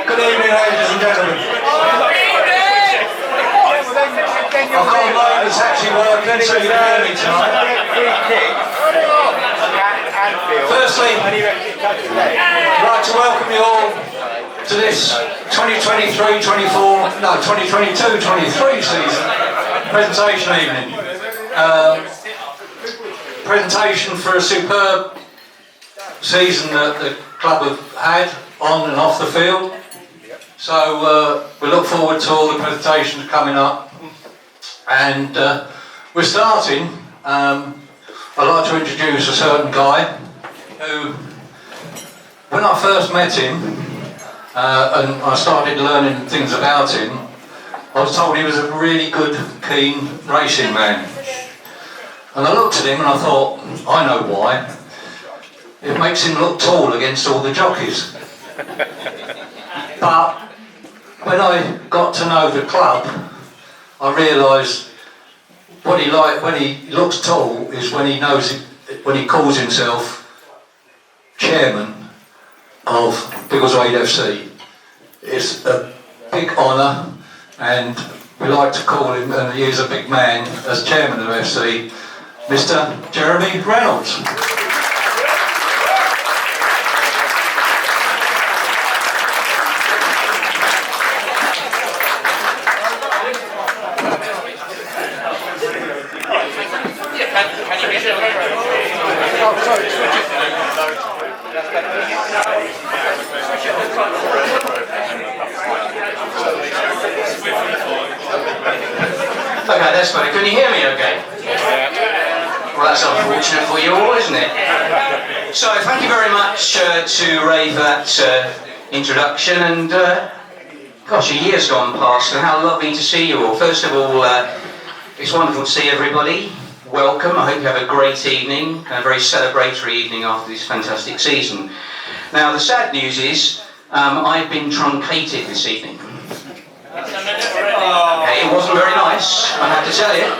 Good evening, ladies and gentlemen. I've got a load that's actually working, so you can hear me tonight. Firstly, I'd like to welcome you all to this 2022-23 season presentation evening. Presentation for a superb season that the club have had on and off the field. So we look forward to all the presentations coming up, and we're starting. I'd like to introduce a certain guy who, when I first met him and I started learning things about him, I was told he was a really good, keen racing man. And I looked at him and I thought, I know why. It makes him look tall against all the jockeys. But when I got to know the club, I realised what he like when he looks tall is when he knows when he calls himself chairman of Biggleswade FC. It's a big honour, and we like to call him, and he is a big man, as chairman of FC, Mr. Jeremy Reynolds. Okay, that's better. Can you hear me okay? Well, that's unfortunate for you all, isn't it? So, thank you very much to Ray for that introduction, and gosh, a year's gone past, and how lovely to see you all. First of all, it's wonderful to see everybody. Welcome. I hope you have a great evening, and a very celebratory evening after this fantastic season. Now, the sad news is, I've been truncated this evening. It wasn't very nice, I have to tell you,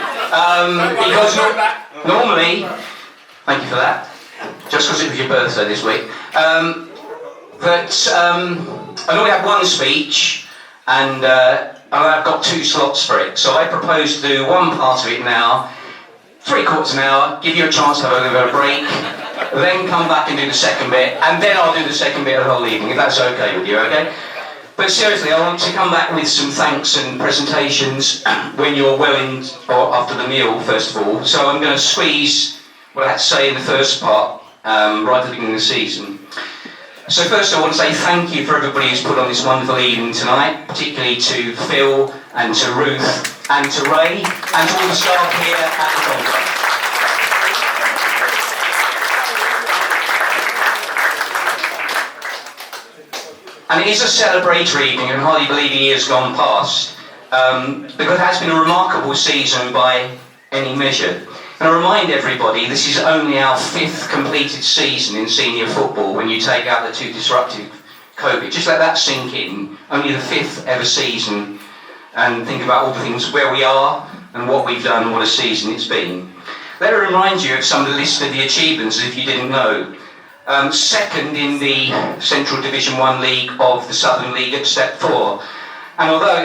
because normally, thank you for that, just because it was your birthday this week, but I normally have one speech, and I've got 2 slots for it, so I propose to do one part of it now, 3/4 an hour, give you a chance to have a little bit of a break, then come back and do the second bit, and then I'll do the second bit of the whole evening, if that's okay with you, okay? But seriously, I want to come back with some thanks and presentations when you're well in, or after the meal, first of all. So I'm going to squeeze what I had to say in the first part, right at the beginning of the season. So first I want to say thank you for everybody who's put on this wonderful evening tonight, particularly to Phil and to Ruth and to Ray and to all the staff here at the conference. And it is a celebratory evening, and hardly believe a year's gone past, because it has been a remarkable season by any measure. And I remind everybody, this is only our 5th completed season in senior football when you take out the 2 disruptive COVID. Just let that sink in. Only the 5th ever season, and think about all the things where we are and what we've done and what a season it's been. Let me remind you of some of the list of the achievements if you didn't know. 2nd in the Central Division 1 League of the Southern League at Step 4. And although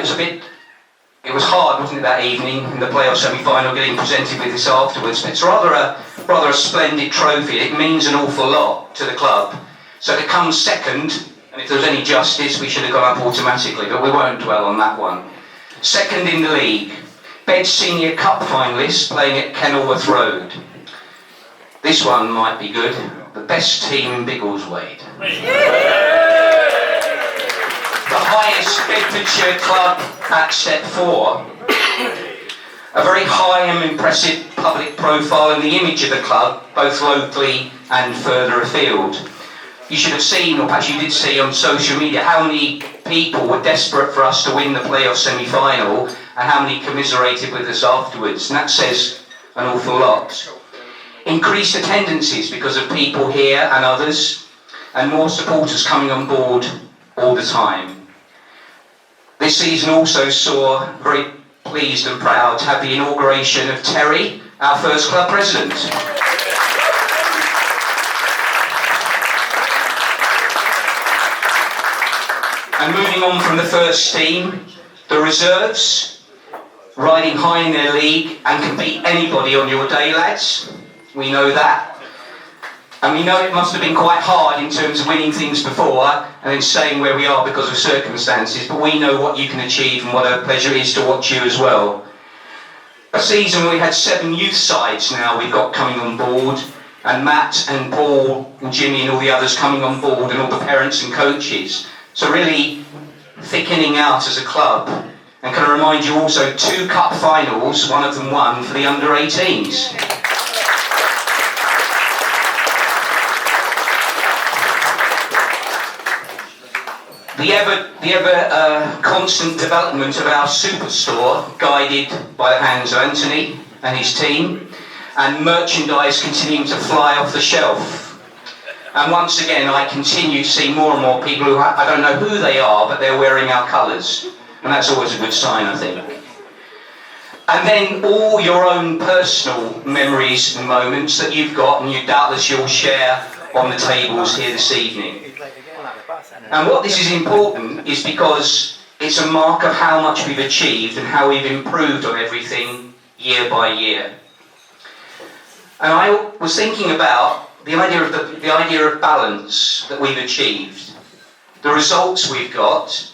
it was hard, wasn't it, that evening in the playoff semi-final, getting presented with this afterwards. It's rather a splendid trophy. It means an awful lot to the club. So to come 2nd, and if there was any justice, we should have gone up automatically, but we won't dwell on that one. 2nd in the league, Bed Senior Cup finalists playing at Kenilworth Road. This one might be good. The best team in Biggleswade. The highest Bedfordshire club at Step 4. A very high and impressive public profile and the image of the club, both locally and further afield. You should have seen, or perhaps you did see on social media, how many people were desperate for us to win the playoff semi-final and how many commiserated with us afterwards. And that says an awful lot. Increased attendances because of people here and others, and more supporters coming on board all the time. This season also saw, very pleased and proud, to have the inauguration of Terry, our first club president. And moving on from the first team, the reserves, riding high in their league and can beat anybody on your day, lads. We know that. And we know it must have been quite hard in terms of winning things before and then staying where we are because of circumstances, but we know what you can achieve and what a pleasure it is to watch you as well. A season where we had 7 youth sides now we've got coming on board, and Matt and Paul and Jimmy and all the others coming on board, and all the parents and coaches. So really thickening out as a club. And can I remind you also 2 cup finals, one of them won for the under-18s. The ever constant development of our superstore, guided by the hands of Anthony and his team, and merchandise continuing to fly off the shelf. And once again, I continue to see more and more people who I don't know who they are, but they're wearing our colours. And that's always a good sign, I think. And then all your own personal memories and moments that you've got, and you doubtless you'll share on the tables here this evening. And what this is important is because it's a mark of how much we've achieved and how we've improved on everything year by year. And I was thinking about the idea of balance that we've achieved, the results we've got,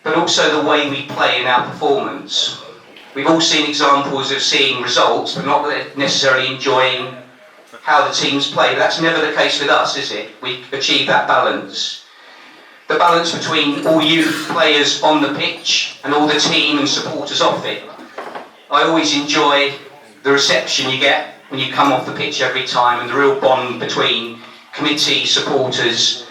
but also the way we play in our performance. We've all seen examples of seeing results, but not necessarily enjoying how the teams play. That's never the case with us, is it? We achieve that balance. The balance between all you players on the pitch and all the team and supporters off it. I always enjoy the reception you get when you come off the pitch every time, and the real bond between committee, supporters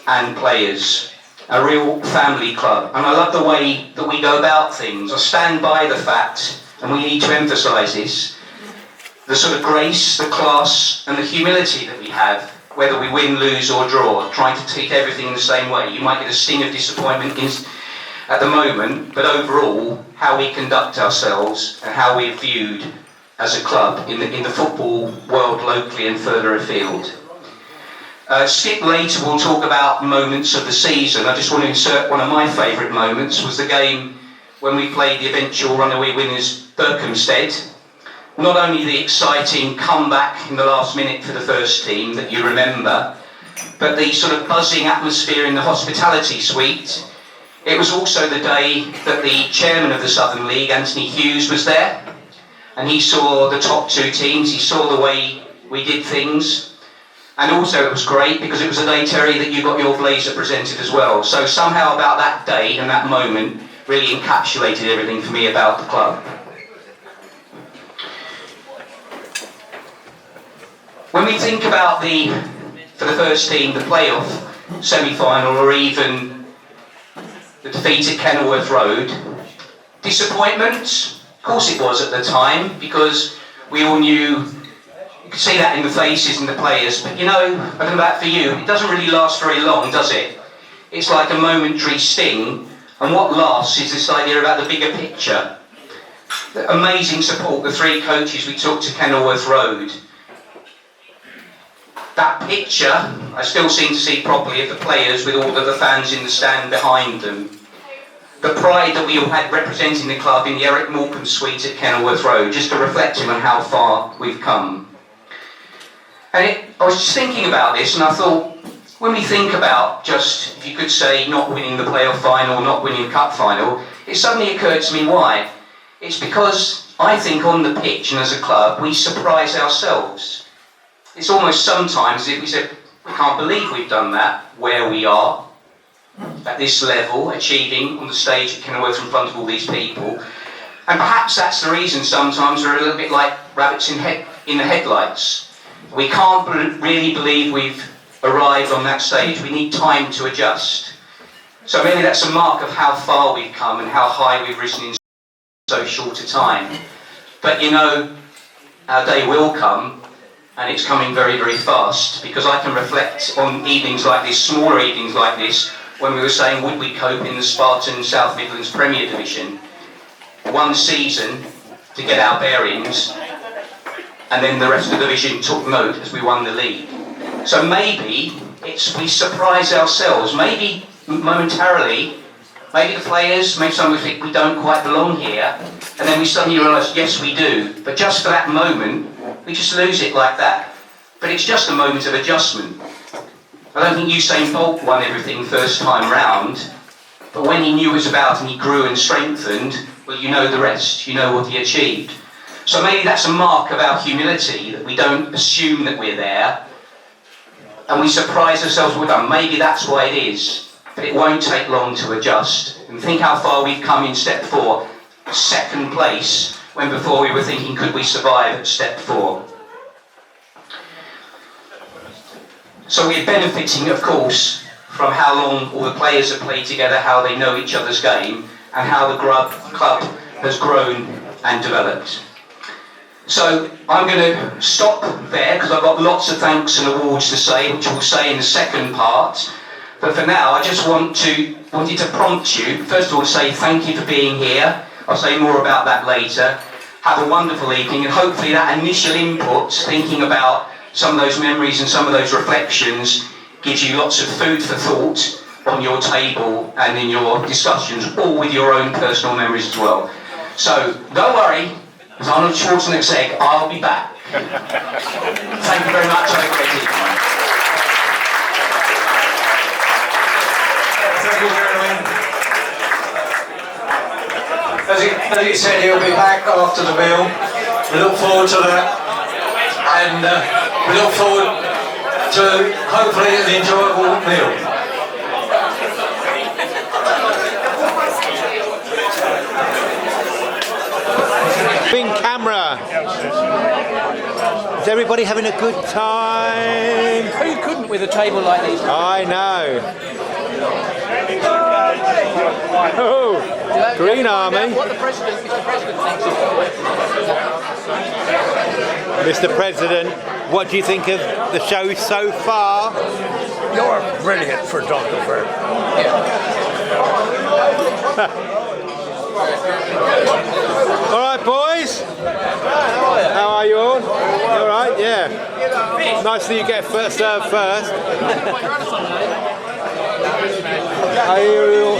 and players. A real family club. And I love the way that we go about things. I stand by the fact, and we need to emphasise this, the sort of grace, the class and the humility that we have, whether we win, lose or draw, trying to take everything in the same way. You might get a sting of disappointment at the moment, but overall, how we conduct ourselves and how we're viewed as a club in the football world locally and further afield. Skip later will talk about moments of the season. I just want to insert one of my favourite moments was the game when we played the eventual runaway winners Berkhamsted. Not only the exciting comeback in the last minute for the first team that you remember, but the sort of buzzing atmosphere in the hospitality suite. It was also the day that the chairman of the Southern League, Anthony Hughes, was there, and he saw the top 2 teams, he saw the way we did things, and also it was great because it was a day, Terry, that you got your blazer presented as well. So somehow about that day and that moment really encapsulated everything for me about the club. When we think about for the first team, the playoff semi-final, or even the defeat at Kenilworth Road, disappointment? Of course it was at the time, because we all knew You can see that in the faces and the players, but you know, I don't know about for you, it doesn't really last very long, does it? It's like a momentary sting, and what lasts is this idea about the bigger picture. The amazing support, the 3 coaches we took to Kenilworth Road. That picture, I still seem to see properly of the players with all of the fans in the stand behind them. The pride that we all had representing the club in the Eric Morecambe suite at Kenilworth Road, just a reflection on how far we've come. And I was just thinking about this, and I thought, when we think about just, if you could say, not winning the playoff final, not winning the cup final, it suddenly occurred to me why. It's because I think on the pitch and as a club, we surprise ourselves. It's almost sometimes as if we said, we can't believe we've done that, where we are, at this level, achieving on the stage at Kenilworth in front of all these people. And perhaps that's the reason sometimes we're a little bit like rabbits in the headlights. We can't really believe we've arrived on that stage. We need time to adjust. So maybe that's a mark of how far we've come and how high we've risen in so short a time. But you know, our day will come, and it's coming very, very fast, because I can reflect on evenings like this, smaller evenings like this, when we were saying, would we cope in the Spartan South Midlands Premier Division? 1 season to get our bearings, and then the rest of the division took note as we won the league. So maybe we surprise ourselves, maybe momentarily, maybe the players, maybe some of us think we don't quite belong here, and then we suddenly realise, yes we do, but just for that moment, we just lose it like that. But it's just a moment of adjustment. I don't think Usain Bolt won everything first time round, but when he knew it was about and he grew and strengthened, well, you know the rest, you know what he achieved. So maybe that's a mark of our humility, that we don't assume that we're there, and we surprise ourselves with that. Maybe that's why it is, but it won't take long to adjust. And think how far we've come in step 4, 2nd place, when before we were thinking, could we survive at step 4? So we're benefiting, of course, from how long all the players have played together, how they know each other's game, and how the club has grown and developed. So I'm going to stop there, because I've got lots of thanks and awards to say, which we'll say in the second part. But for now, I just wanted to prompt you, first of all, to say thank you for being here. I'll say more about that later. Have a wonderful evening, and hopefully that initial input, thinking about some of those memories and some of those reflections, gives you lots of food for thought on your table and in your discussions, all with your own personal memories as well. So don't worry, as Arnold Schwarzenegger said, I'll be back. Thank you very much. Have a great evening. Thank you, Jeremy. As he said, he'll be back after the meal. We look forward to that, and we look forward to hopefully an enjoyable meal. Bing camera. Is everybody having a good time? Who couldn't with a table like this? I know. Oh, Green Army. What the Mr. President thinks of it. Mr. President, what do you think of the show so far? You're brilliant for Dr. Bird. All right, boys. How are you all? You all right? Yeah. Nice that you get served first. Are you all?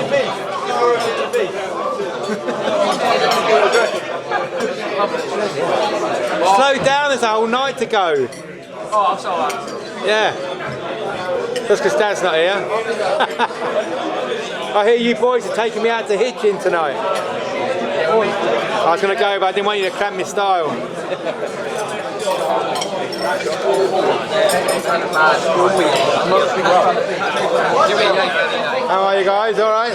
Slow down, there's a whole night to go. Oh, I'm sorry. Yeah. Just because Dad's not here. I hear you boys are taking me out to Hitchin tonight. I was going to go, but I didn't want you to cramp my style. I'm not How are you guys? All right?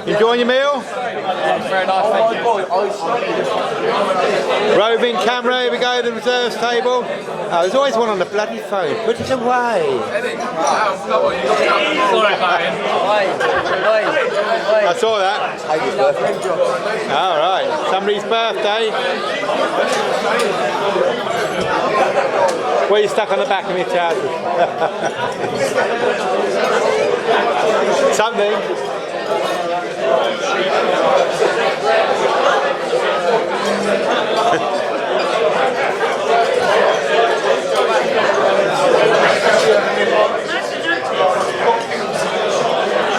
Enjoying your meal? Very nice, thank you. Roving camera, here we go, the reserves table. Oh, there's always one on the bloody phone. Put it away. Sorry, Marion. I saw that. All right, somebody's birthday. Well, you stuck on the back of your trousers. Something.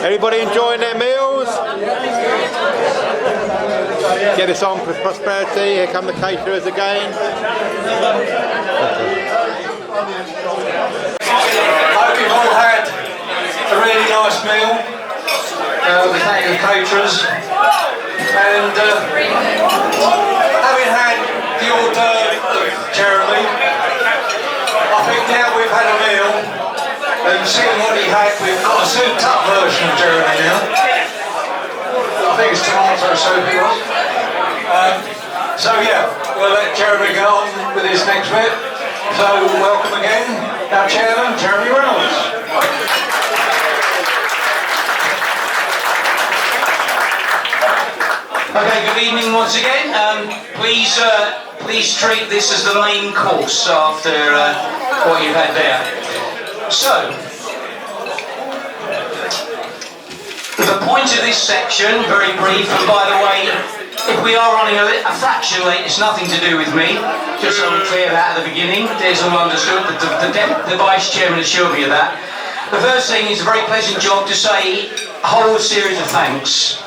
Everybody enjoying their meals? Get us on for prosperity. Here come the caterers again. Hope you've all had a really nice meal. We thank the caterers. And having had the hors d'oeuvre of Jeremy, I think now we've had a meal and seeing what he had, we've got a souped up version of Jeremy now. I think it's tomato soup it was. So yeah, we'll let Jeremy go on with his next bit. So welcome again, our chairman, Jeremy Reynolds. Okay, good evening once again. Please treat this as the main course after what you've had there. So, the point of this section, very brief, and by the way, if we are running a fraction late, it's nothing to do with me, just so I'm clear that at the beginning. There's all understood, the Vice Chairman assured me of that. The first thing is a very pleasant job to say a whole series of thanks.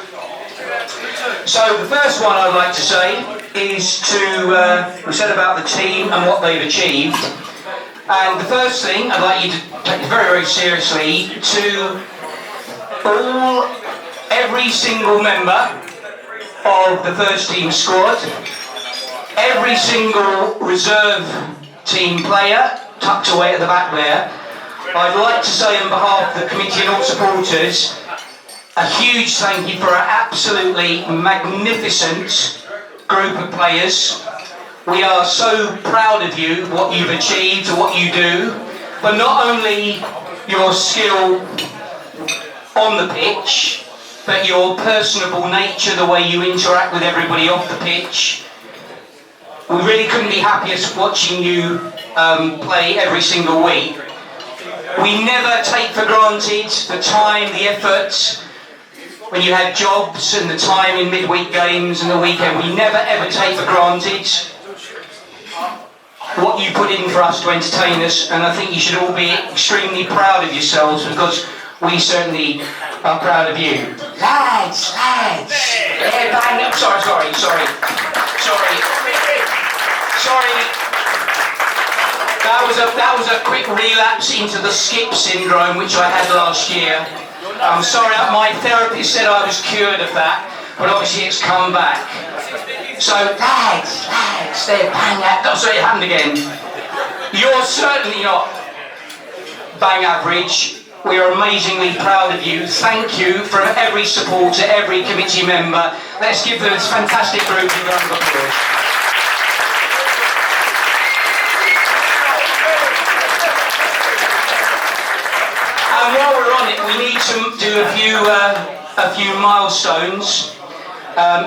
So the first one I'd like to say is we said about the team and what they've achieved. And the first thing I'd like you to take very, very seriously to every single member of the first team squad, every single reserve team player tucked away at the back there. I'd like to say on behalf of the committee and all supporters, a huge thank you for an absolutely magnificent group of players. We are so proud of you, what you've achieved, what you do, but not only your skill on the pitch, but your personable nature, the way you interact with everybody off the pitch. We really couldn't be happier watching you play every single week. We never take for granted the time, the effort, when you had jobs and the time in midweek games and the weekend. We never ever take for granted what you put in for us to entertain us, and I think you should all be extremely proud of yourselves, because we certainly are proud of you. Lads! Yeah, bang up. Sorry. That was a quick relapse into the skip syndrome which I had last year. I'm sorry, my therapist said I was cured of that, but obviously it's come back. So, lads, there, bang that. Oh, sorry, it happened again. You're certainly not bang average. We are amazingly proud of you. Thank you from every supporter, every committee member. Let's give them this fantastic group a round of applause. And while we're on it, we need to do a few milestones,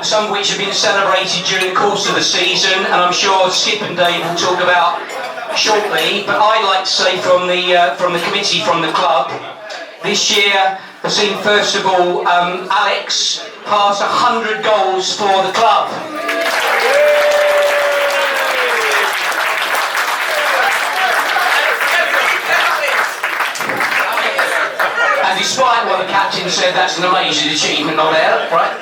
some of which have been celebrated during the course of the season, and I'm sure Skip and Dave will talk about shortly. But I'd like to say from the committee, from the club, this year has seen first of all Alex pass 100 goals for the club. And despite what the captain said, that's an amazing achievement, not there, right?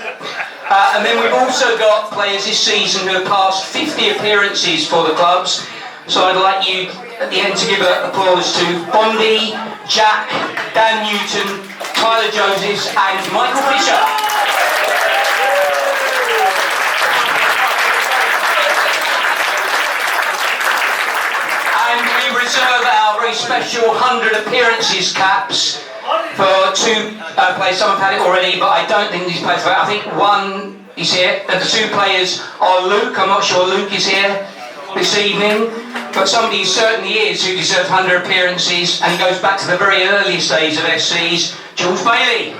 And then we've also got players this season who have passed 50 appearances for the clubs. So I'd like you at the end to give an applause to Bondi, Jack, Dan Newton, Tyler Joseph and Michael Fisher. And we reserve our very special 100 appearances caps for two players. Someone had it already, but I don't think these players. I think one is here. And the two players are Luke. I'm not sure Luke is here this evening, but somebody certainly is who deserves 100 appearances, and he goes back to the very earliest days of SCs. George Bailey.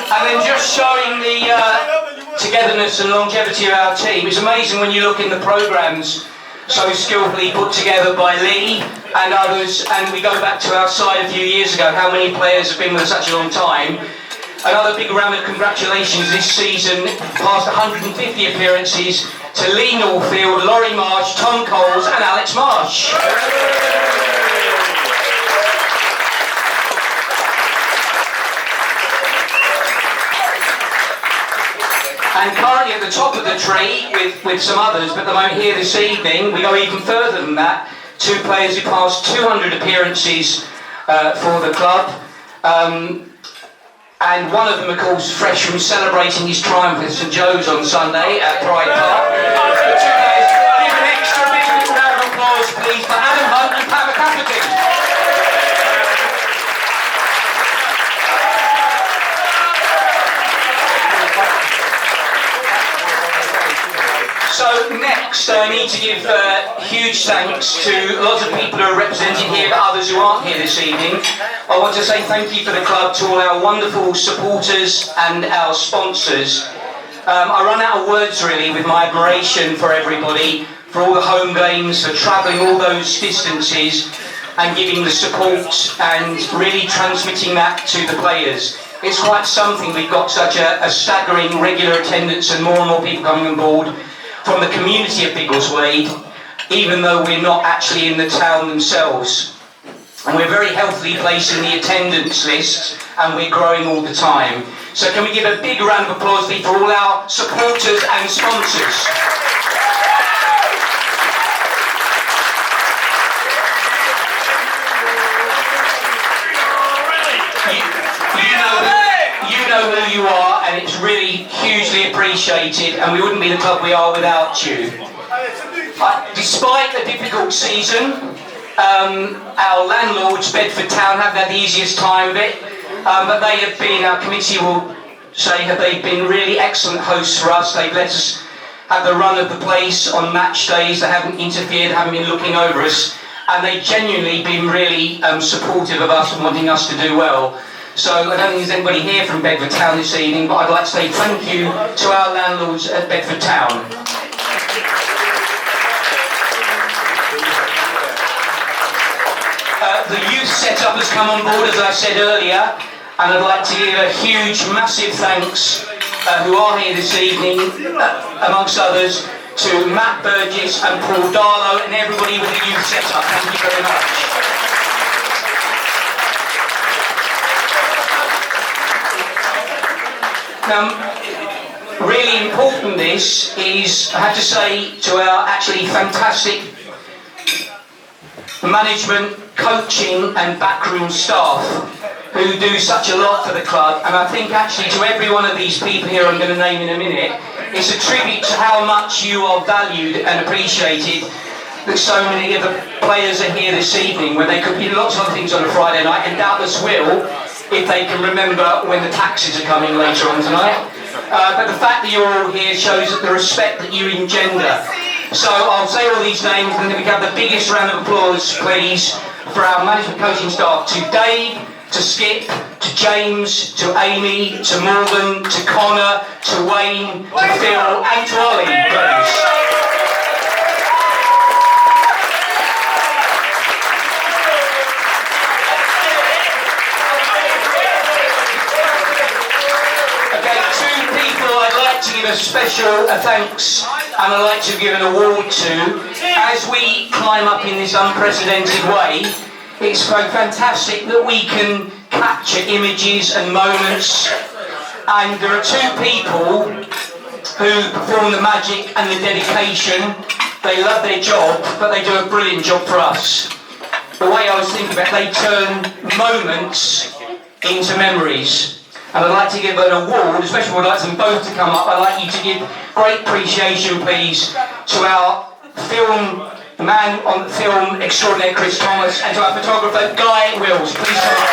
And then just showing the togetherness and longevity of our team. It's amazing when you look in the programmes so skillfully put together by Lee and others, and we go back to our side a few years ago, how many players have been with us such a long time. Another big round of congratulations this season, past 150 appearances, to Lee Northfield, Laurie Marsh, Tom Coles and Alex Marsh. And currently at the top of the tree with some others, but at the moment here this evening, we go even further than that. Two players who passed 200 appearances for the club. And one of them, of course, fresh from celebrating his triumph at St Joe's on Sunday at Pride Park. The two players, give an extra big round of applause, please, for Adam Hunt and Pat McCafferty. So next, I need to give huge thanks to lots of people who are represented here, but others who aren't here this evening. I want to say thank you for the club to all our wonderful supporters and our sponsors. I run out of words really with my admiration for everybody, for all the home games, for travelling all those distances and giving the support and really transmitting that to the players. It's quite something. We've got such a staggering regular attendance and more people coming on board from the community of Biggleswade, even though we're not actually in the town themselves. And we're very healthily placed in the attendance list, and we're growing all the time. So can we give a big round of applause for all our supporters and sponsors? You know who you are, and it's really hugely appreciated, and we wouldn't be the club we are without you. Despite a difficult season, our landlords, Bedford Town, haven't had the easiest time of it, but they have been, our committee will say, have they been really excellent hosts for us. They've let us have the run of the place on match days. They haven't interfered, haven't been looking over us, and they've genuinely been really supportive of us and wanting us to do well. So I don't think there's anybody here from Bedford Town this evening, but I'd like to say thank you to our landlords at Bedford Town. The youth setup has come on board, as I said earlier, and I'd like to give a huge, massive thanks, who are here this evening, amongst others, to Matt Burgess and Paul Darlow and everybody with the youth setup. Thank you very much. Now, really important this is, I have to say, to our actually fantastic management, coaching and backroom staff who do such a lot for the club, and I think actually to every one of these people here I'm going to name in a minute, it's a tribute to how much you are valued and appreciated that so many of the players are here this evening, when they could be lots of other things on a Friday night, and doubtless will, if they can remember when the taxis are coming later on tonight. But the fact that you're all here shows the respect that you engender. So I'll say all these names, and then we can have the biggest round of applause, please, for our management coaching staff, to Dave, to Skip, to James, to Amy, to Morgan, to Connor, to Wayne, to Phil, and to Ollie, please. To give a special thanks, and I'd like to give an award to, as we climb up in this unprecedented way. It's so fantastic that we can capture images and moments, and there are two people who perform the magic and the dedication. They love their job, but they do a brilliant job for us. the way I was thinking about it, they turn moments into memories. And I'd like to give an award, especially would like them both to come up. I'd like you to give great appreciation, please, to our the man on the film extraordinaire, Chris Thomas, and to our photographer, Guy Wills. Please come up.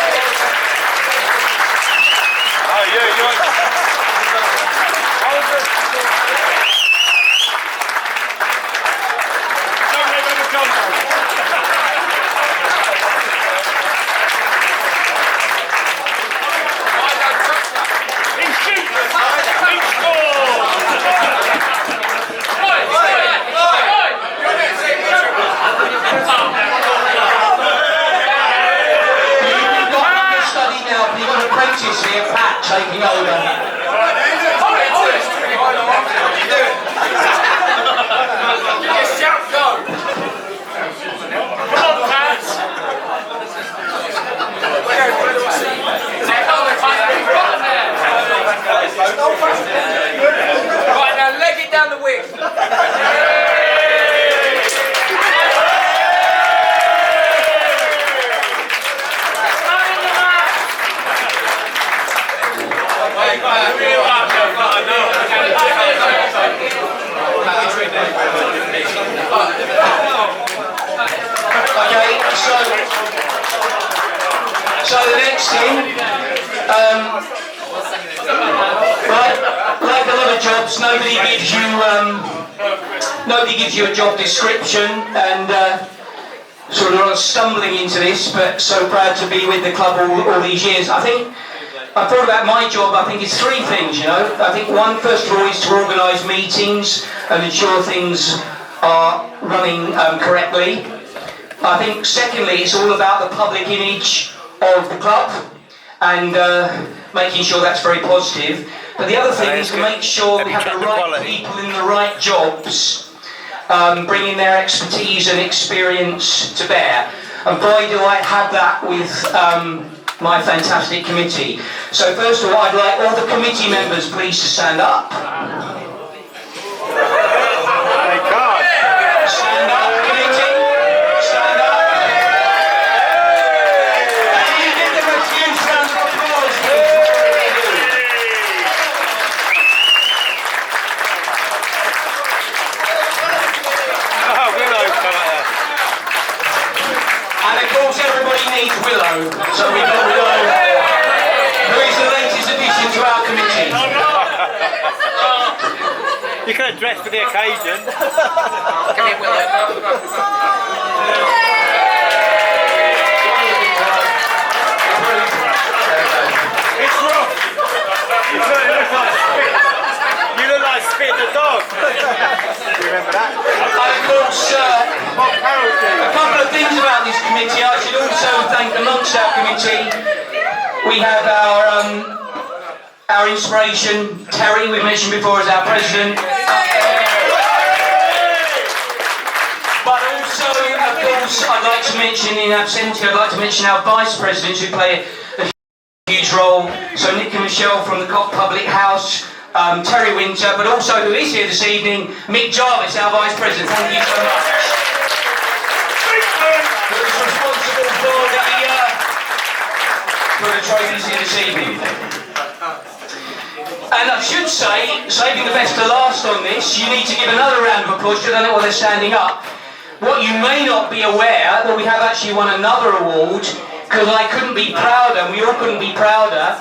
Here, Pat taking over. Just shout go! Come on, Pat! Right, now leg it down the wing. Okay, so the next thing, like a lot of jobs, nobody gives you a job description, and sort of a lot of stumbling into this, but so proud to be with the club all these years. I thought about my job. I think it's three things, you know. I think one, first of all, is to organise meetings and ensure things are running correctly. I think secondly, it's all about the public image of the club and making sure that's very positive. But the other thing is to make sure we have the right people in the right jobs, bringing their expertise and experience to bear. And boy, do I have that with my fantastic committee. So first of all, I'd like all the committee members please to stand up. Stand up, committee. Stand up. And you give them a few rounds of applause, please. And of course everybody needs Willow, so we've got Willow, who is the latest addition to our committee. You could have dressed for the occasion. Come here, Willow. It's rough. You look like Spit the dog. Do you remember that? And of course, a couple of things about this committee. I should also thank amongst our committee, we have our inspiration, Terry, we mentioned before, as our president. But also, of course, I'd like to mention in absentia, I'd like to mention our vice presidents who play a huge role. So Nick and Michelle from the Public House, Terry Winter, but also who is here this evening, Mick Jarvis, our vice president. Thank you so much. Who is responsible for the trophies here this evening. And I should say, saving the best to last on this, you need to give another round of applause, because I don't know why they're standing up. What you may not be aware, that we have actually won another award, because I couldn't be prouder, and we all couldn't be prouder,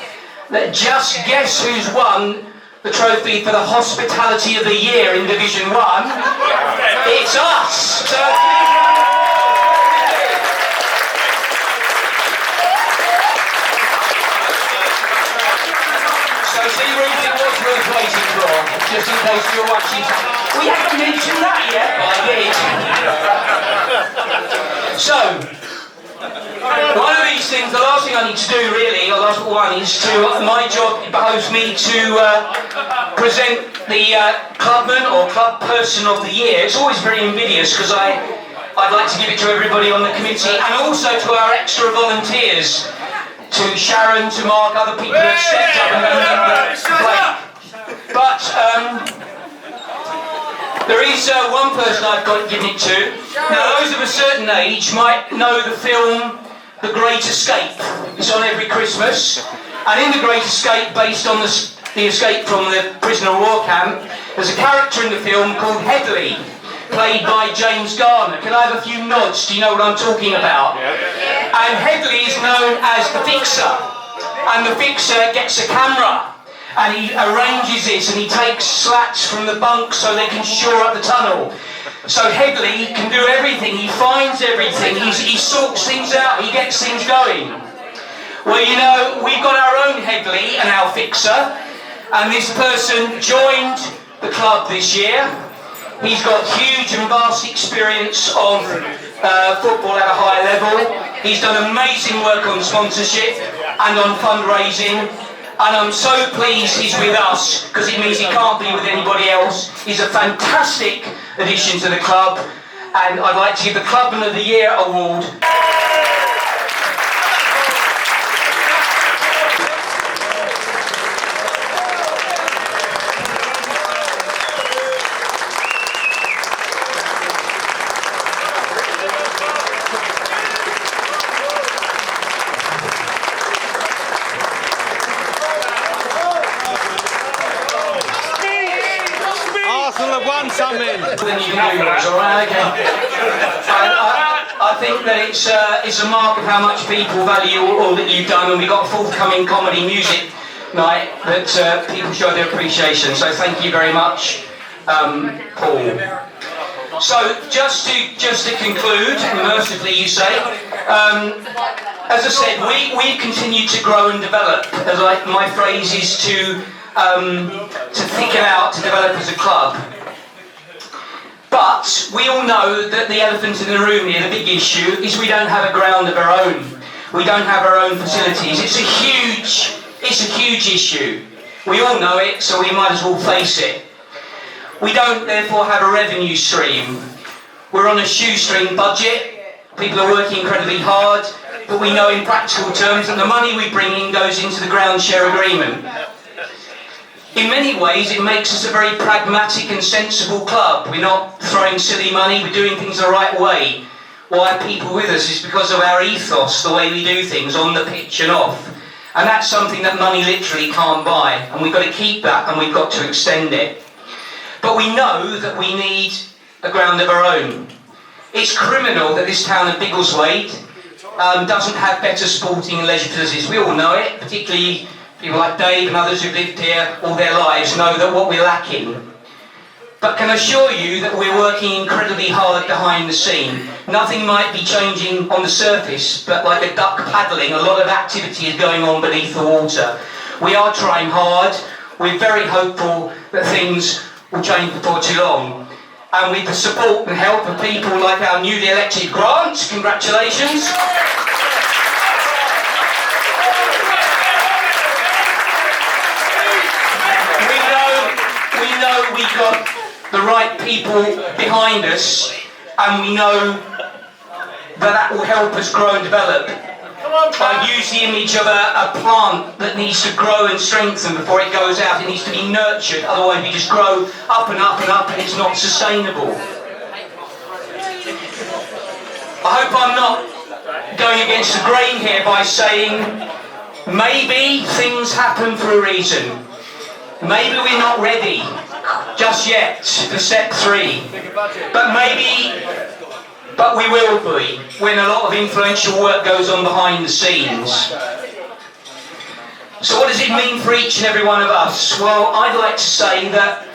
that just guess who's won the trophy for the Hospitality of the Year in Division 1? It's us! So see, Ruth, it was worth waiting for, just in case you're watching. We haven't mentioned that yet, but I did. So, one of these things, the last thing I need to do really, the last one is to, my job behoves me to present the clubman or club person of the year. It's always very invidious because I'd like to give it to everybody on the committee and also to our extra volunteers, to Sharon, to Mark, other people that stepped up and played. But there is one person I've got given it to. Now, those of a certain age might know the film The Great Escape. It's on every Christmas. And in The Great Escape, based on the escape from the prisoner of war camp, there's a character in the film called Headley, played by James Garner. Can I have a few nods? Do you know what I'm talking about? And Headley is known as the Fixer. And the Fixer gets a camera and he arranges this and he takes slats from the bunk so they can shore up the tunnel. So Headley can do everything, he finds everything, he sorts things out, he gets things going. Well, you know, we've got our own Headley and our Fixer, and this person joined the club this year. He's got huge and vast experience of football at a high level. He's done amazing work on sponsorship and on fundraising. And I'm so pleased he's with us, because it means he can't be with anybody else. He's a fantastic addition to the club, and I'd like to give the Clubman of the Year award. Arsenal have won something. Then you can do yours, all right? Okay. I think that it's a mark of how much people value all that you've done, and we've got a forthcoming comedy music night that people show their appreciation. So thank you very much, Paul. So just to conclude, mercifully you say, as I said, we continue to grow and develop. As my phrase is to thicken out, to develop as a club. But we all know that the elephant in the room here, the big issue, is we don't have a ground of our own. We don't have our own facilities. It's a huge issue. We all know it, so we might as well face it. We don't therefore have a revenue stream. We're on a shoestring budget. People are working incredibly hard, but we know in practical terms that the money we bring in goes into the ground share agreement. In many ways, it makes us a very pragmatic and sensible club. We're not throwing silly money, we're doing things the right way. Why are people with us is because of our ethos, the way we do things on the pitch and off. And that's something that money literally can't buy. And we've got to keep that, and we've got to extend it. But we know that we need a ground of our own. It's criminal that this town of Biggleswade doesn't have better sporting and leisure facilities. We all know it, particularly people like Dave and others who've lived here all their lives know that what we're lacking. But can assure you that we're working incredibly hard behind the scene. Nothing might be changing on the surface, but like a duck paddling, a lot of activity is going on beneath the water. We are trying hard. We're very hopeful that things will change before too long. And with the support and help of people like our newly elected Grant, congratulations. We've got the right people behind us, and we know that will help us grow and develop. I use the image of a plant that needs to grow and strengthen before it goes out. It needs to be nurtured, otherwise we just grow up and up and up and it's not sustainable. I hope I'm not going against the grain here by saying maybe things happen for a reason. Maybe we're not ready just yet for step 3, but we will be when a lot of influential work goes on behind the scenes. So what does it mean for each and every one of us? Well, I'd like to say that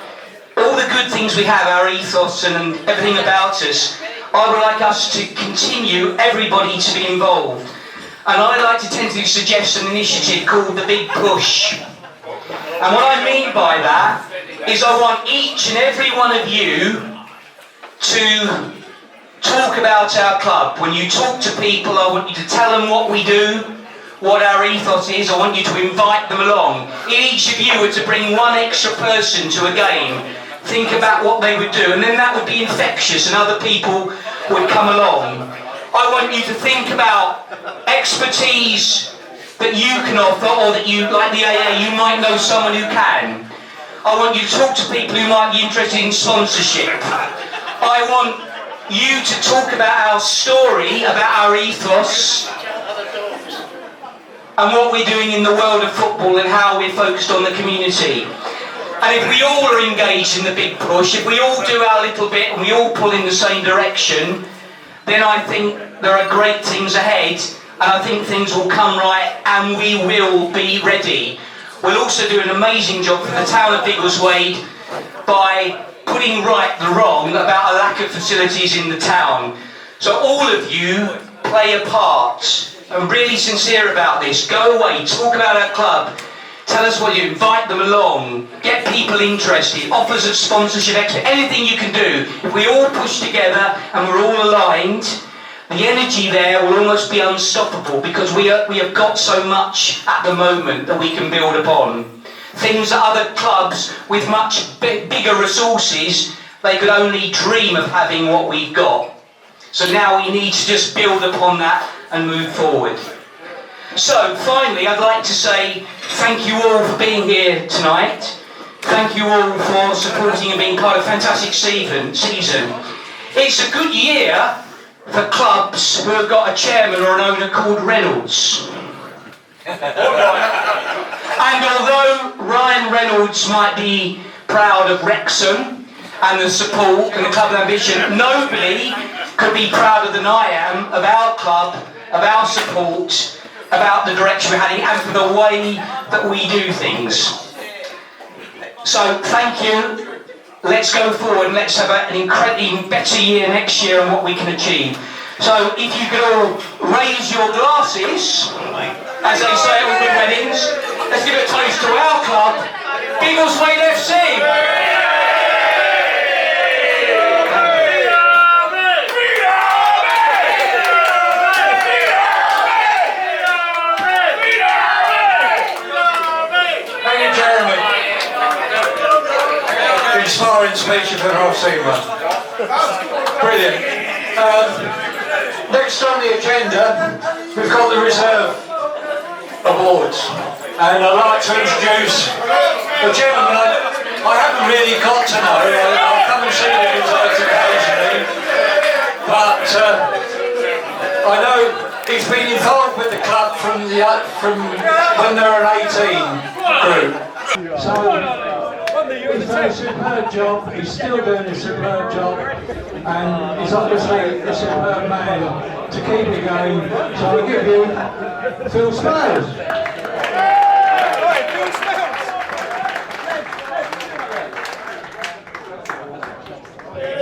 all the good things we have, our ethos and everything about us, I would like us to continue everybody to be involved. And I'd like to tentatively suggest an initiative called the Big Push. And what I mean by that is I want each and every one of you to talk about our club. When you talk to people, I want you to tell them what we do, what our ethos is. I want you to invite them along. If each of you were to bring one extra person to a game, think about what they would do, and then that would be infectious and other people would come along. I want you to think about expertise that you can offer, or that you, like the AA, you might know someone who can. I want you to talk to people who might be interested in sponsorship. I want you to talk about our story, about our ethos, and what we're doing in the world of football and how we're focused on the community. And if we all are engaged in the big push, if we all do our little bit and we all pull in the same direction, then I think there are great things ahead, and I think things will come right and we will be ready. We'll also do an amazing job for the town of Biggleswade by putting right the wrong about a lack of facilities in the town. So all of you play a part. I'm really sincere about this. Go away, talk about our club. Tell us what you invite them along. Get people interested. Offers of sponsorship, anything you can do. If we all push together and we're all aligned, the energy there will almost be unstoppable because we have got so much at the moment that we can build upon. Things that other clubs with much bigger resources, they could only dream of having what we've got. So now we need to just build upon that and move forward. So finally, I'd like to say thank you all for being here tonight. Thank you all for supporting and being part of a fantastic season. It's a good year for clubs who have got a chairman or an owner called Reynolds. And although Ryan Reynolds might be proud of Wrexham and the support and the club ambition, nobody could be prouder than I am of our club, of our support, about the direction we're heading and for the way that we do things. So thank you. Let's go forward and let's have an incredibly better year next year and what we can achieve. So if you could all raise your glasses, as they say at all good weddings, let's give a toast to our club, Biggleswade FC. Inspiring speech if ever I've seen one. Brilliant. Next on the agenda, we've got the Reserve Awards. And I'd like to introduce a gentleman I haven't really got to know. I'll come and see the Reserves occasionally. But I know he's been involved with the club from when they were an 18 group. So, he's done a superb job, he's still doing a superb job, and he's obviously a superb man to keep it going. So I'll give you Phil Smiles.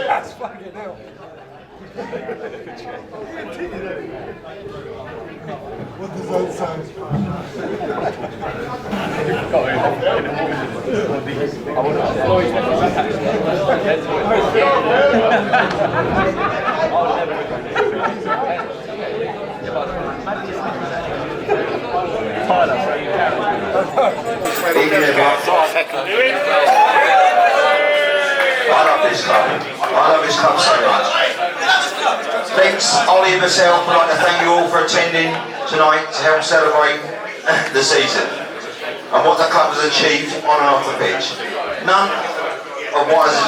That's fucking hell. What does that sound? I love this club. I love this club so much. Thanks, Ollie and myself. I'd like to thank you all for attending tonight to help celebrate the season and what the club has achieved on and off the pitch. None of what has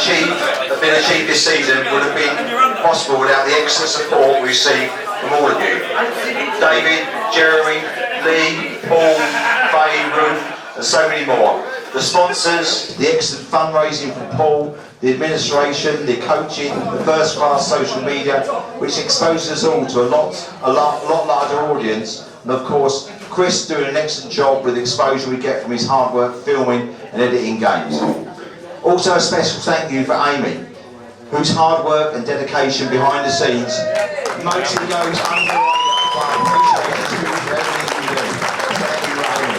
been achieved this season would have been possible without the excellent support we received from all of you. David, Jeremy, Lee, Paul, Faye, Ruth, and so many more. The sponsors, the excellent fundraising from Paul, the administration, the coaching, the first-class social media, which exposes us all to a lot larger audience, and of course, Chris doing an excellent job with the exposure we get from his hard work filming and editing games. Also a special thank you for Amy, whose hard work and dedication behind the scenes makes it go under. I appreciate you for everything you do. Thank you, Amy.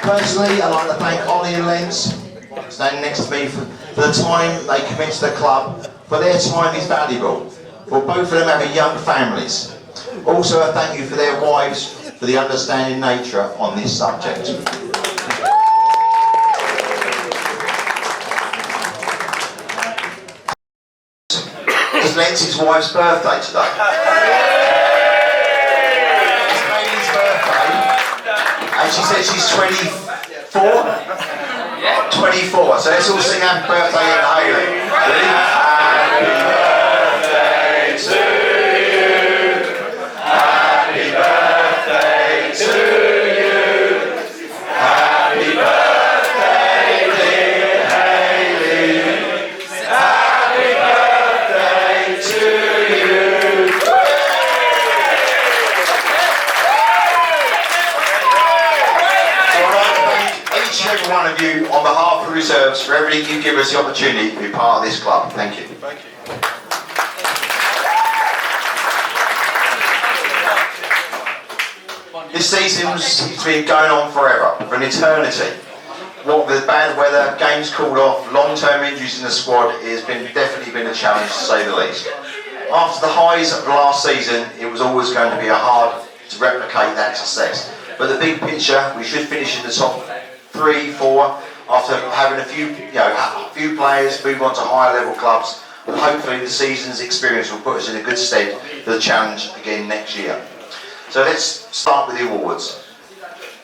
Personally, I'd like to thank Ollie and Lens, standing next to me, for the time they commit to the club, for their time is valuable, for both of them having young families. Also, a thank you for their wives, for the understanding nature on this subject. It's Lenz's wife's birthday today. And she said she's 24. Yeah. 24. So let's all sing happy birthday in Haley. Ready? Happy birthday to you. Happy birthday to you. Happy birthday, dear Haley. Happy birthday to you. So I'd like to thank each and every one of you on behalf of the reserves for everything you give us the opportunity to be part of this club. Thank you. This season's been going on forever, for an eternity. What with bad weather, games called off, long-term injuries in the squad, it has definitely been a challenge to say the least. After the highs of last season, it was always going to be hard to replicate that success. But the big picture, we should finish in the top 3, 4 after having a few players move on to higher level clubs. And hopefully the season's experience will put us in a good stead for the challenge again next year. So let's start with the awards.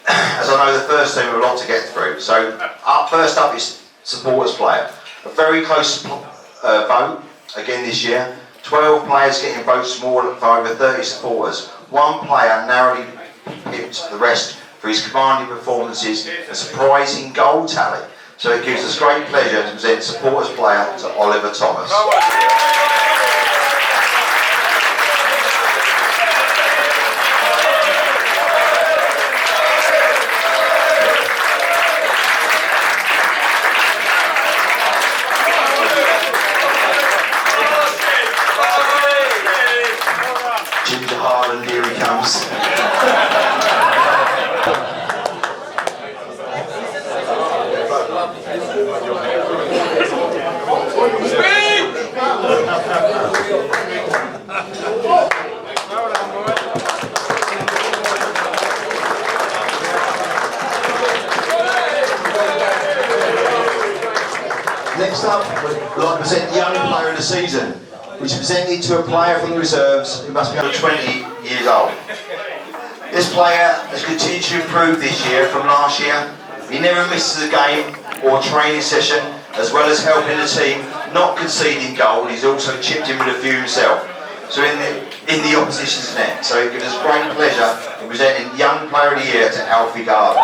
As I know the first team have a lot to get through. So first up is supporters player. A very close vote again this year. 12 players getting votes for over 30 supporters. One player narrowly pipped the rest for his commanding performances and surprising goal tally. So it gives us great pleasure to present supporters player to Oliver Thomas. Ginger Harland, here he comes. Next up, we'd like to present the young player of the season, which is presented to a player from the reserves who must be under 20 years old. This player has continued to improve this year from last year. He never misses a game or training session, as well as helping the team not conceding goal. He's also chipped in with a few himself. So in the opposition's net. So it gives us great pleasure in presenting Young Player of the Year to Alfie Garden.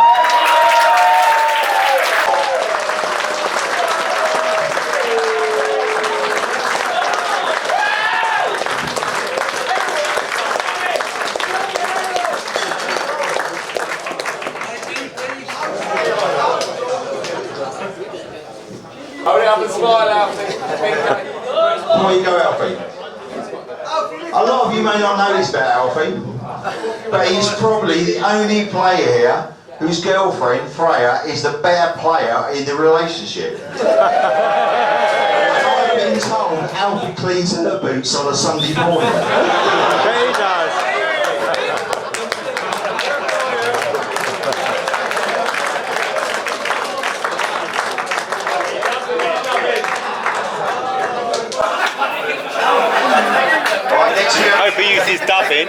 Hurry up and smile, Alfie. Before you go, Alfie. A lot of you may not know this about Alfie, but he's probably the only player here whose girlfriend, Freya, is the better player in the relationship. I've been told Alfie cleans her boots on a Sunday morning. He does. Hope he uses dubbing.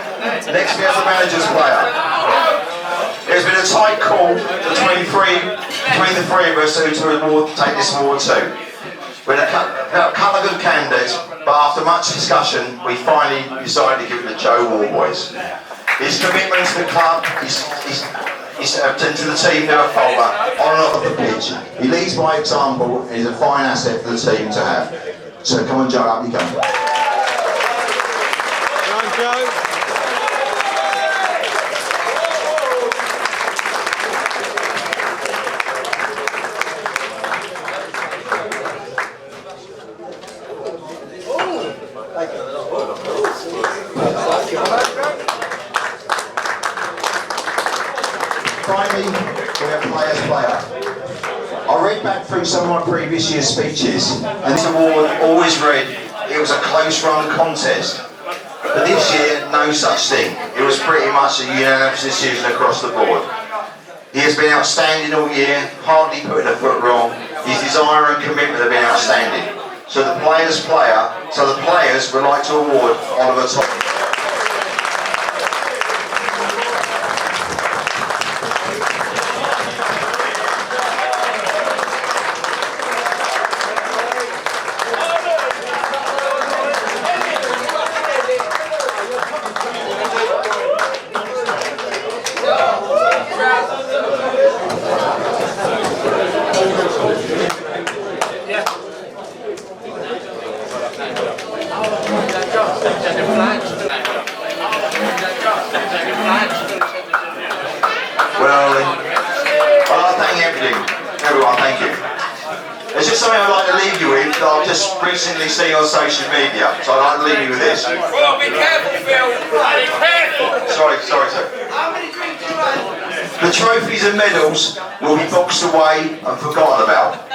Next we have the manager's player. There's been a tight call between the three of us who to take this award to. We're a couple of good candidates, but after much discussion, we finally decided to give it to Joe Warboys. His commitment to the club, to the team never falter, on and off the pitch. He leads by example and is a fine asset for the team to have. So come on, Joe, up you go. Joe. Finally, we have player's player. I read back through some of my previous year's speeches, and this award always read, it was a close run contest. But this year, no such thing. It was pretty much a unanimous decision across the board. He has been outstanding all year, hardly putting a foot wrong. His desire and commitment have been outstanding. So the players would like to award Oliver Thomas. attending. Everyone, thank you. There's just something I'd like to leave you with that I've just recently seen on social media. So I'd like to leave you with this. Well, be careful, Phil. Be careful. Sorry, sir. The trophies and medals will be boxed away and forgotten about.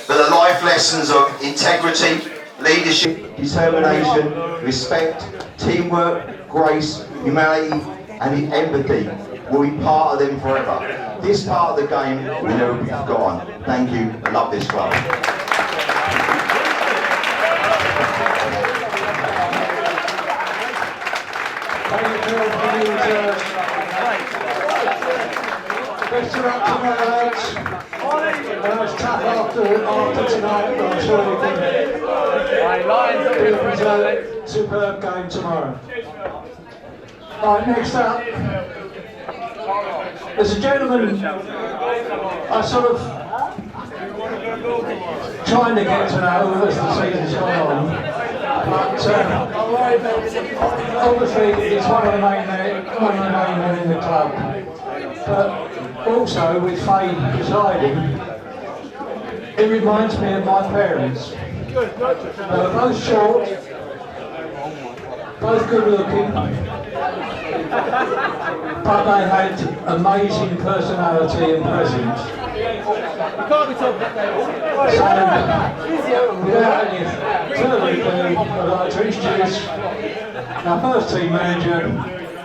But the life lessons of integrity, leadership, determination, respect, teamwork, grace, humanity and empathy will be part of them forever. This part of the game will never be forgotten. Thank you. I love this club. Best of luck tomorrow, lads. It's tough after tonight, but I'm sure we can do a superb game tomorrow. Right, next up, there's a gentleman I sort of trying to get to know as the season's gone on. But obviously he's one of the main men in the club. But also with Faye presiding, it reminds me of my parents. They were both short, both good looking, but they had amazing personality and presence. So, without any further ado, I'd like to introduce our first team manager,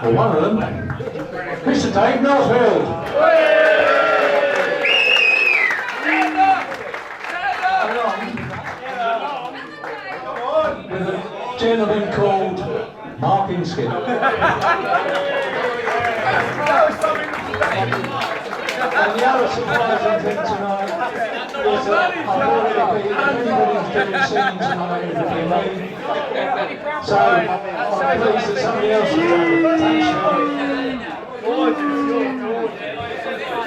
or one of them, Mr. Dave Northfield. With a gentleman called Mark Inskin. And the other surprising thing tonight is that I've already been, if anybody's doing singing tonight, it will be me. So I'm pleased that somebody else has done it. Thanks, Sean.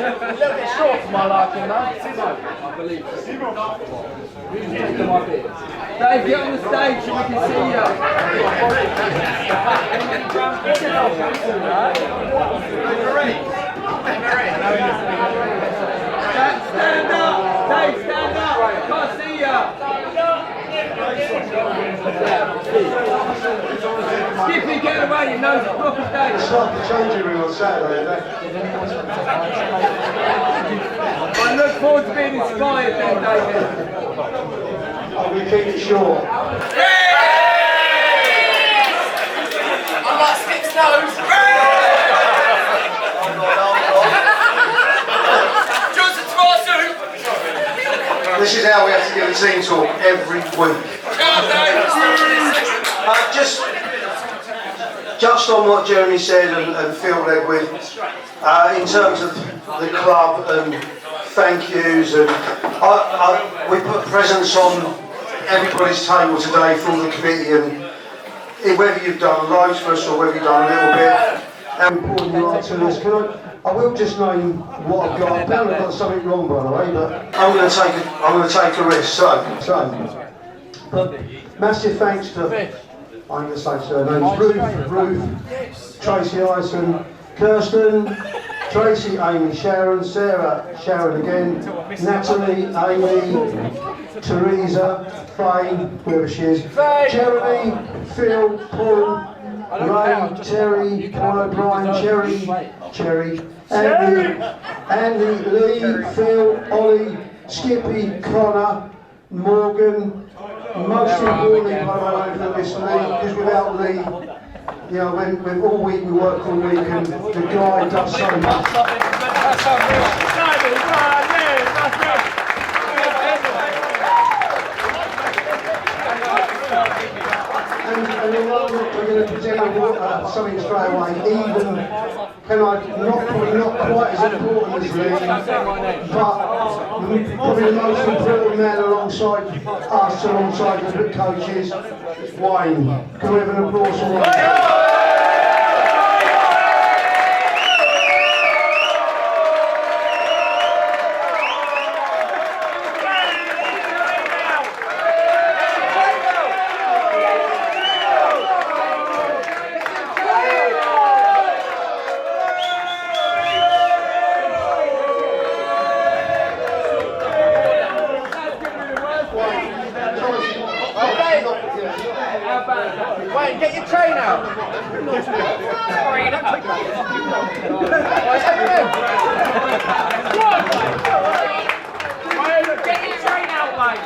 A little bit short for my liking, though. I believe it. Dave, get on the stage so we can see you. Stand up! Dave, stand up! Can't see you! Skippy, get away, you know the proper Dave. It's like the changing room on Saturday, isn't it? I look forward to being inspired then, David. Oh, we keep it short. I like Skip's nose. Johnson tomato. This is how we have to give a team talk every week. Just on what Jeremy said and Phil led with, in terms of the club and thank yous, and we put presents on everybody's table today from the committee, and whether you've done loads for us or whether you've done a little bit, how important you are to us. I will just name what I've got. I've probably got something wrong, by the way, but I'm going to take a risk. So, but massive thanks to, I'm going to say surnames, Ruth, Tracy Ison, Kirsten, Tracy, Amy, Sharon, Sarah, Sharon again, Natalie, Amy, Teresa, Faye, whoever she is, Jeremy, Phil, Paul, Ray, Terry, Paul O'Brien, Cherry, Andy, Lee, Phil, Ollie, Skippy, Connor, Morgan, most importantly, by the way, for this Lee, because without Lee, you know, when all week we work all week and the guy does so much. And then we're going to present something straight away, even, probably not quite as important as Lee, but probably the most important man alongside us, alongside the coaches, Wayne. Can we have an applause for Wayne? Lee, get your train out. Get your train out, mate.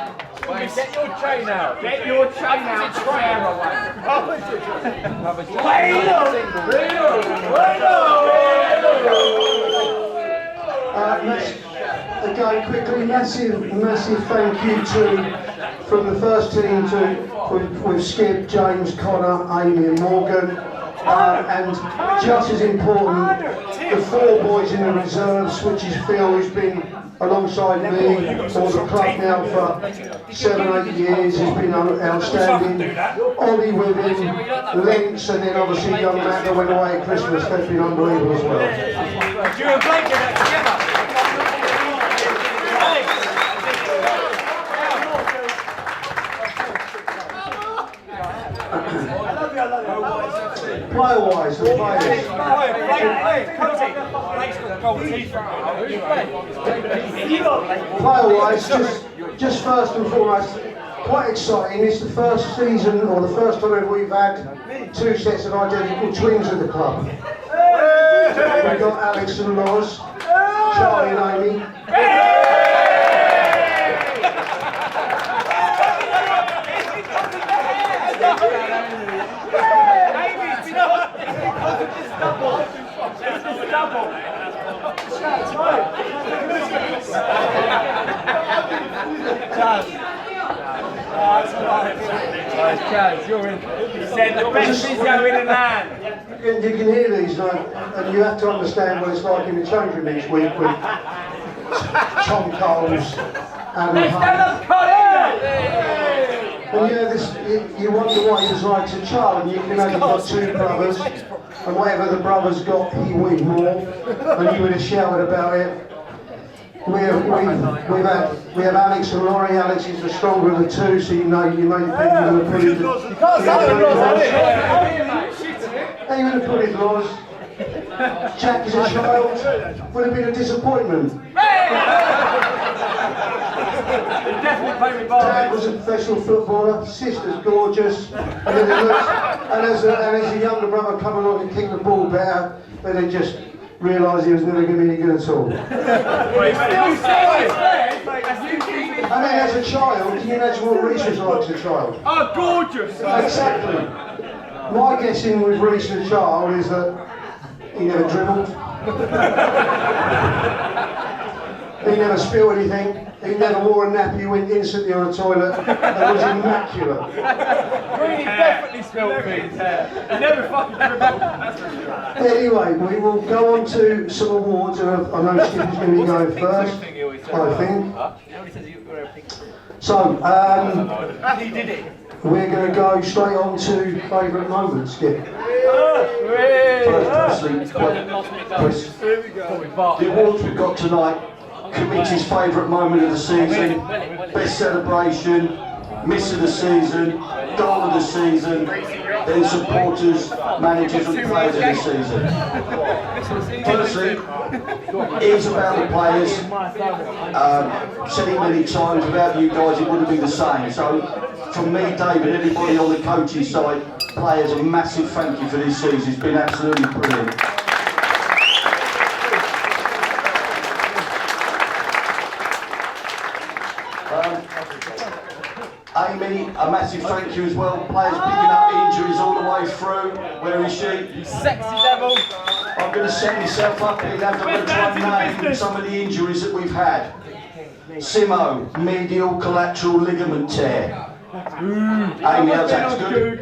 Get your train out. Get your train out. Again, quickly, massive thank you from the first team with Skip, James, Connor, Amy and Morgan. And just as important, the 4 boys in the reserves, which is Phil, who's been alongside me or the club now for 7-8 years, has been outstanding. Ollie with him, Lynx, and then obviously young Matt that went away at Christmas, they've been unbelievable as well. You and Blake did that together. Player-wise, the players. Player-wise, just first and foremost, quite exciting. It's the first season, or the first time we've had 2 sets of identical twins at the club. We've got Alex and Loz, Charlie and Amy. You're in. He said the best is going in hand. You can hear these, and you have to understand what it's like in the change room each week with Tom Coles and and you wonder what he was like as a child, and you can imagine you've got 2 brothers, and whatever the brothers got, he wanted more, and you would have shouted about it. We have Alex and Laurie. Alex is the stronger of the 2, so you may think you're going to put his laws. You would have put his laws. Jack is a child, would have been a disappointment. Dad was a professional footballer, sister's gorgeous, and as a younger brother come along and kick the ball better, but they just realised he was never going to be any good at all. And then as a child, can you imagine what Reece was like as a child? Oh, gorgeous! Exactly. My guessing with Reece as a child is that he never dribbled. He never spilled anything. He never wore a nappy. He went instantly on the toilet. It was immaculate. Greeny definitely spilled things. He never fucking dribbled. Anyway, we will go on to some awards, and I know Skip is going to be going first, I think. So, He did it. we're going to go straight on to favourite moments, Skip. Firstly, Chris, the awards we've got tonight: committee's favourite moment of the season, best celebration, miss of the season, goal of the season, then supporters, managers and players of the season. Firstly, it is about the players. Said it many times, without you guys it wouldn't be the same. So from me, David, everybody on the coaching side, players, a massive thank you for this season. It's been absolutely brilliant. Amy, a massive thank you as well. Players picking up injuries all the way through. Where is she? You sexy devil. I'm going to set myself up here. I'm going to try and name some of the injuries that we've had. Simo, medial collateral ligament tear. Amy, how's that? Good?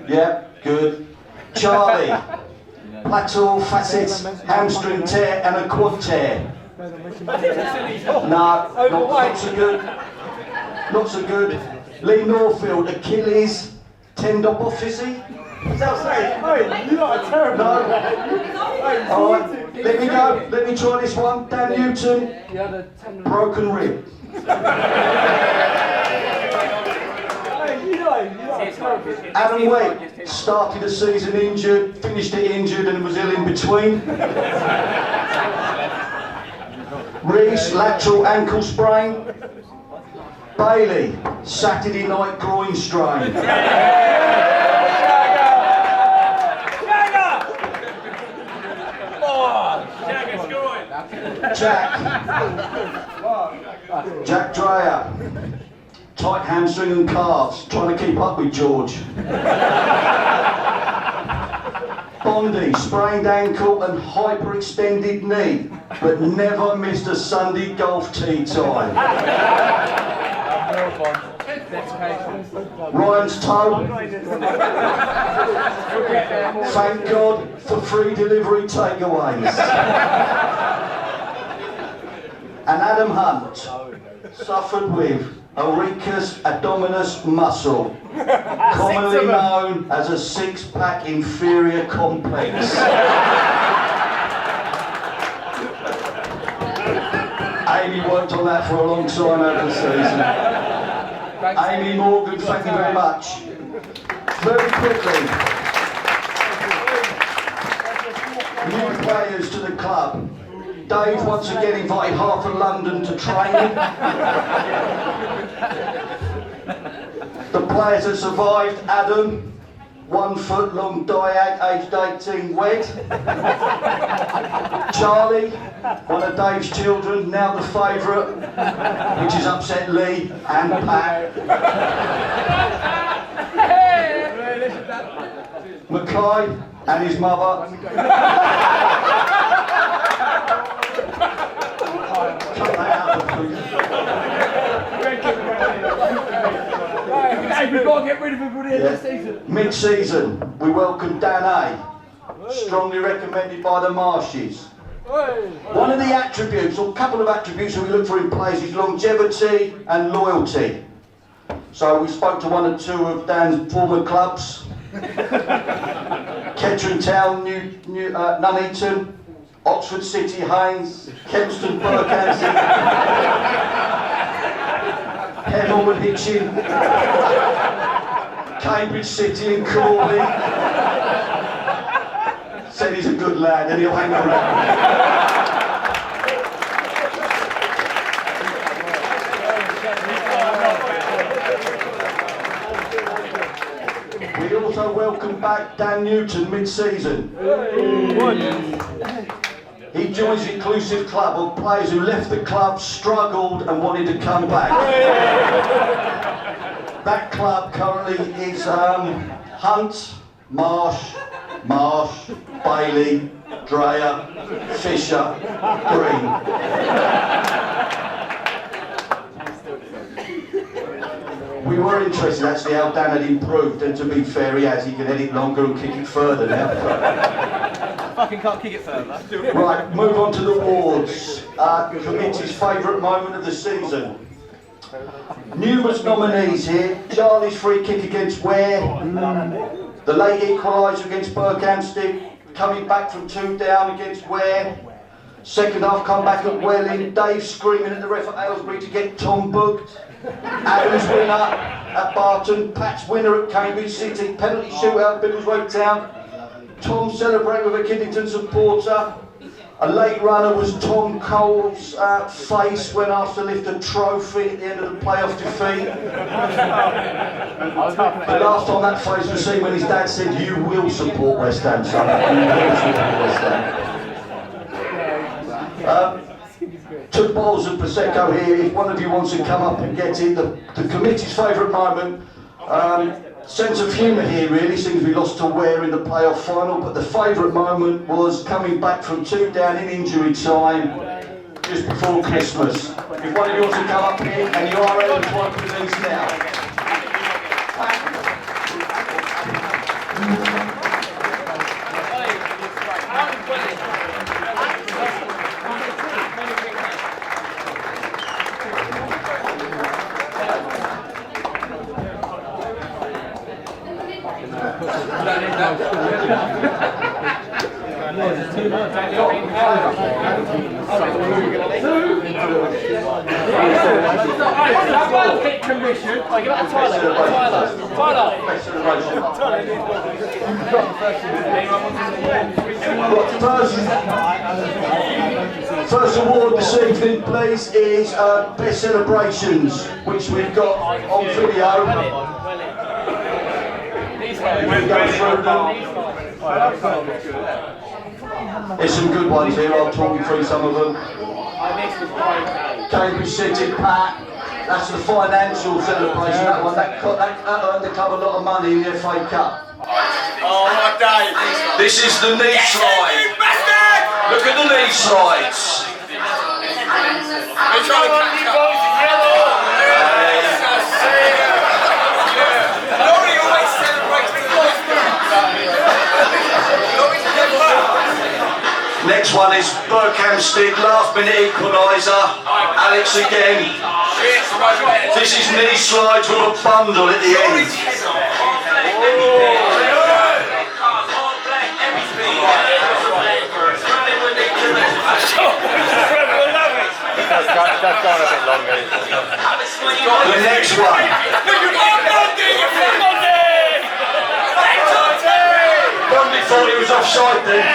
Yeah, good. Charlie, plateau facet, hamstring tear and a quad tear. No, not so good. Not so good. Lee Norfield, Achilles, tendinopathy. Is that what I'm saying? You're not a terrible. No. Alright, let me go. Let me try this one. Dan Newton, broken rib. Adam Wade started the season injured, finished it injured and was ill in between. Reece, lateral ankle sprain. Bailey, Saturday night groin strain. Jack Dreyer. Tight hamstring and calves, trying to keep up with George. Bondi, sprained ankle and hyperextended knee, but never missed a Sunday golf tee time. Ryan's toe. Thank God for free delivery takeaways. And Adam Hunt suffered with Auricus abdominis muscle, commonly known as a six-pack inferior complex. Amy worked on that for a long time over the season. Amy Morgan, thank you very much. Very quickly, new players to the club. Dave once again invited half of London to training. The players that survived: Adam, 1 foot long diag, aged 18, wed. Charlie, one of Dave's children, now the favourite, which has upset Lee and Pat. Mackay and his mother. Cut that out, please. We've got to get rid of everybody this season. Mid-season, we welcome Dan A. Strongly recommended by the Marshes. One of the attributes, or a couple of attributes that we look for in players is longevity and loyalty. So we spoke to 1 or 2 of Dan's former clubs. Kettering Town, Nuneaton, Oxford City, Haynes, Kempston, Berkhamsted, Hemel and Hitchin, Cambridge City and Crawley. Said he's a good lad and he'll hang around. We also welcome back Dan Newton mid-season. He joins the inclusive club of players who left the club, struggled and wanted to come back. That club currently is Hunt, Marsh, Bailey, Dreyer, Fisher, Green. We were interested actually how Dan had improved, and to be fair he has, he can head it longer and kick it further now. Fucking can't kick it further. Right, move on to the awards. Committee's favourite moment of the season. Numerous nominees here. Charlie's free kick against Ware. The late equaliser against Berkhamsted. Coming back from 2 down against Ware. Second half comeback at Welling. Dave screaming at the ref at Aylesbury to get Tom booked. Adam's winner at Barton. Pat's winner at Cambridge City. Penalty shootout at Biggleswade Town. Tom celebrating with a Kiddington supporter. A late runner was Tom Cole's face when asked to lift a trophy at the end of the playoff defeat. The last time that face was seen when his dad said, "You will support West Ham, son. You will support West Ham." 2 bottles of Prosecco here. If one of you wants to come up and get it, the committee's favourite moment. Sense of humour here really, seems we lost to Ware in the playoff final, but the favourite moment was coming back from 2 down in injury time just before Christmas. If one of you wants to come up here, and you are able to open these now. Commission. Give it to First award this evening, please, is Best Celebrations, which we've got on video. We go through them. There's some good ones here, I'll talk you through some of them. Cambridge City Pat, that's the financial celebration, that one, that earned the club a lot of money in the FA Cup. Oh, my day. This is the knee slide. Look at the knee slides. We're trying to catch up. Nobody always celebrates the boys. Next one is Berkhamsted, last minute equaliser. Alex again. This is knee slides with a bundle at the end. That's gone a bit longer. The next one. Bondi thought he was offside then.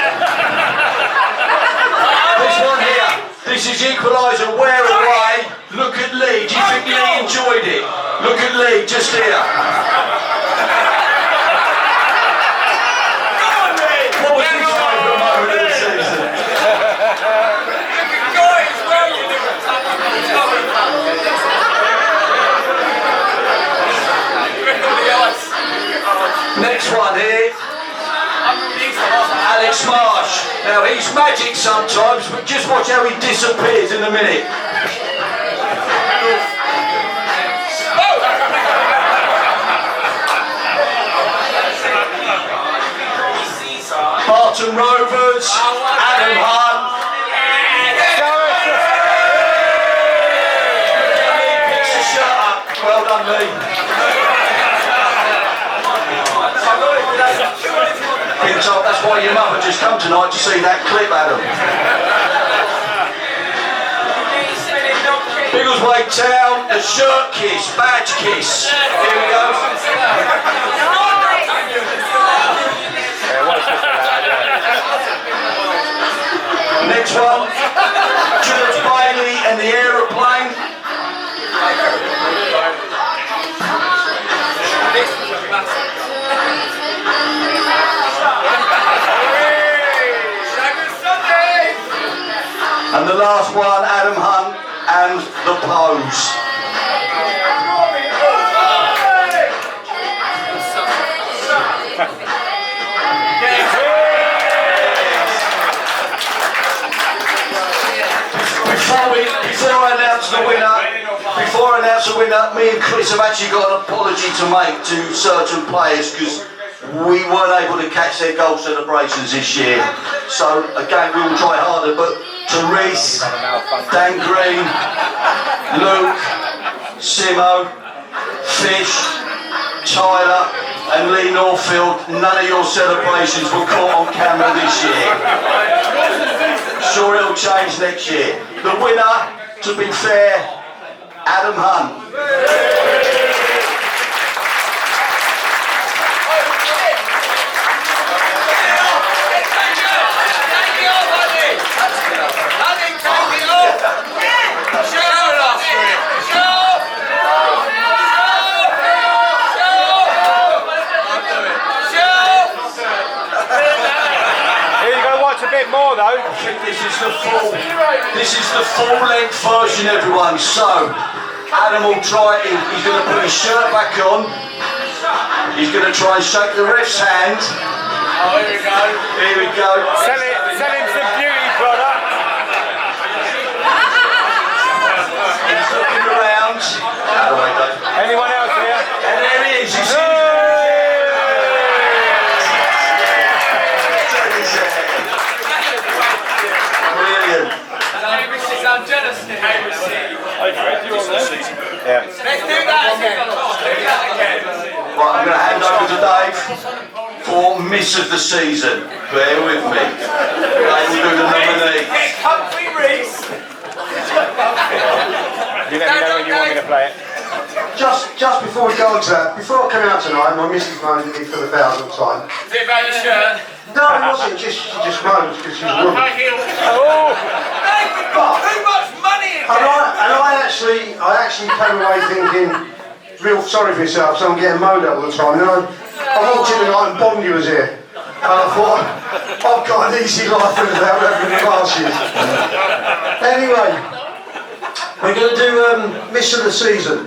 This one here. This is equaliser, where away. Look at Lee. Do you think Lee enjoyed it? Look at Lee, just here. What was his favourite moment of the season? Next one here, Alex Marsh. Now he's magic sometimes, but just watch how he disappears in a minute. Barton Rovers, Adam Hunt. He picks the shirt up. Well done, Lee. That's why your mother just come tonight to see that clip, Adam. Biggleswade Town, the shirt kiss, badge kiss. Here we go. Next one, George Bailey and the aeroplane. And the last one, Adam Hunt and the pose. Before I announce the winner, me and Chris have actually got an apology to make to certain players because we weren't able to catch their goal celebrations this year. So again, we will try harder, but Therese, Dan Green, Luke, Simo, Fish, Tyler and Lee Northfield, none of your celebrations were caught on camera this year. Sure it'll change next year. The winner, to be fair, Adam Hunt. More though. I think this is the full length version, everyone. So Adam will try it. He's going to put his shirt back on. He's going to try and shake the ref's hand. Oh, here we go. Here we go. Sell him some beauty product. He's looking around. Anyone else here? And there he is. He's I'm jealous. Yeah. Let's do that again. Right, I'm going to hand over to Dave for Miss of the Season. Bear with me. Dave will do the nominee. Get comfy, Reese. You let me know when you want me to play it. Just before we go on to that, before I came out tonight, my missus moaned at me for the 1,000th time. Is it about your shirt? No, it wasn't. She just moaned because she's a woman. High heels. Oh! They've got too much money in there. I actually came away thinking, real sorry for yourself, so I'm getting moaned at all the time. And I walked in tonight and Bondi was here. And I thought, I've got an easy life without having classes. Anyway, we're going to do Miss of the Season.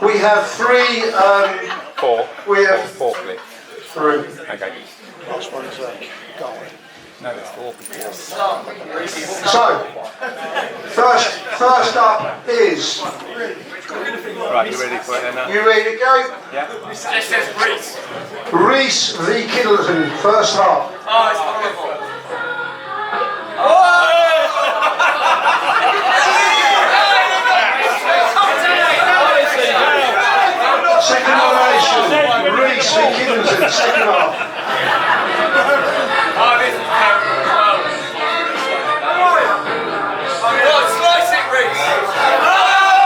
We have three. Four. We have four clips. three. Okay. Last one's No, it's four. So, first up is. Right, you ready for it then? You ready to go? Yeah. This says Reese. Reese v. Kiddleton, first half. Oh, it's horrible. Second nomination, Reese v. Kiddleton, second half. Oh, this is terrible as well. What? Slice it, Reese.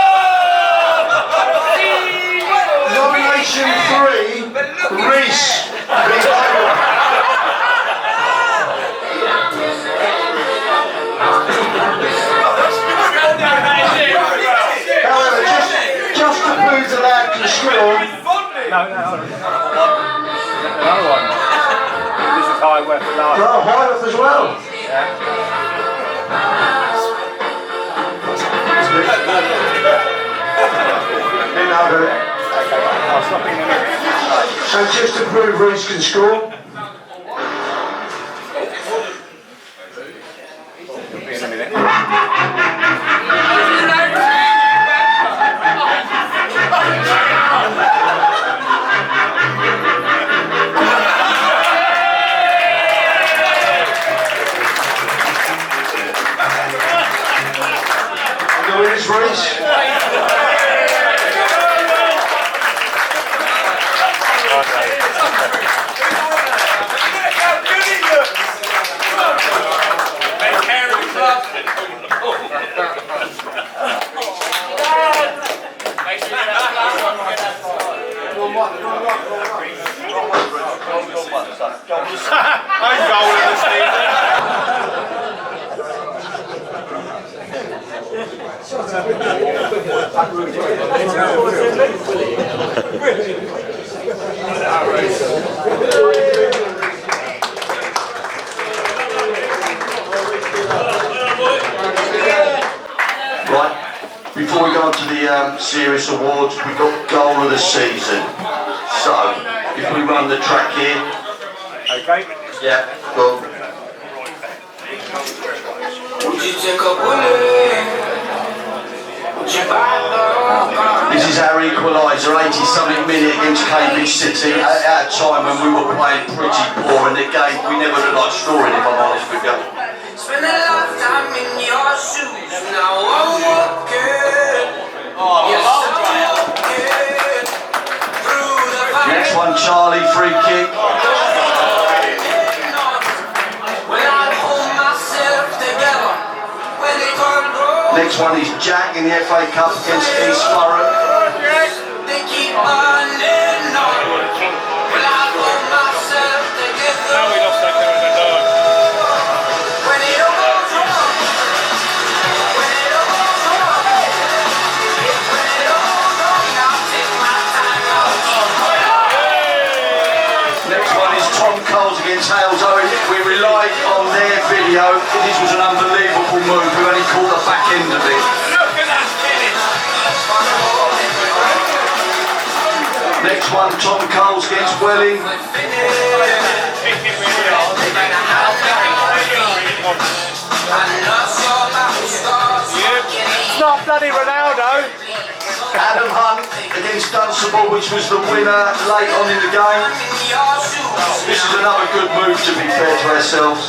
Nomination 3, Reese v. Kiddleton. However, just to prove the lad can score. No. Another one. This is high worth for last. Oh, High as well. I'll stop in a minute. So just to prove Reese can score. It'll be in a minute. The winner's Reese. I'm going in the season. Right, before we go on to the serious awards, we've got goal of the season. So, if we run the track here. Okay. Yeah, go. This is our equaliser, 80-something minute against Cambridge City at a time when we were playing pretty poor in the game. We never looked like scoring, if I'm honest with you. Spend a lifetime in your shoes. Now I'm walking. Yes, I'm walking through the fire. Next one, Charlie, free kick. When I hold myself together, when they turn blue, Next one is Jack in the FA Cup against East Borough. they keep burning on. When I hold myself together, Now we lost that there in the dark. when it all goes wrong, when it all goes wrong, when it all goes wrong, I'll take my time out. Next one is Tom Coles against Hales Owen. We relied on their video. This was an unbelievable move. We only caught the back end of it. Look at that finish. Next one, Tom Coles against Welling. It's not bloody Ronaldo. Adam Hunt against Dunstable, which was the winner late on in the game. This is another good move, to be fair to ourselves.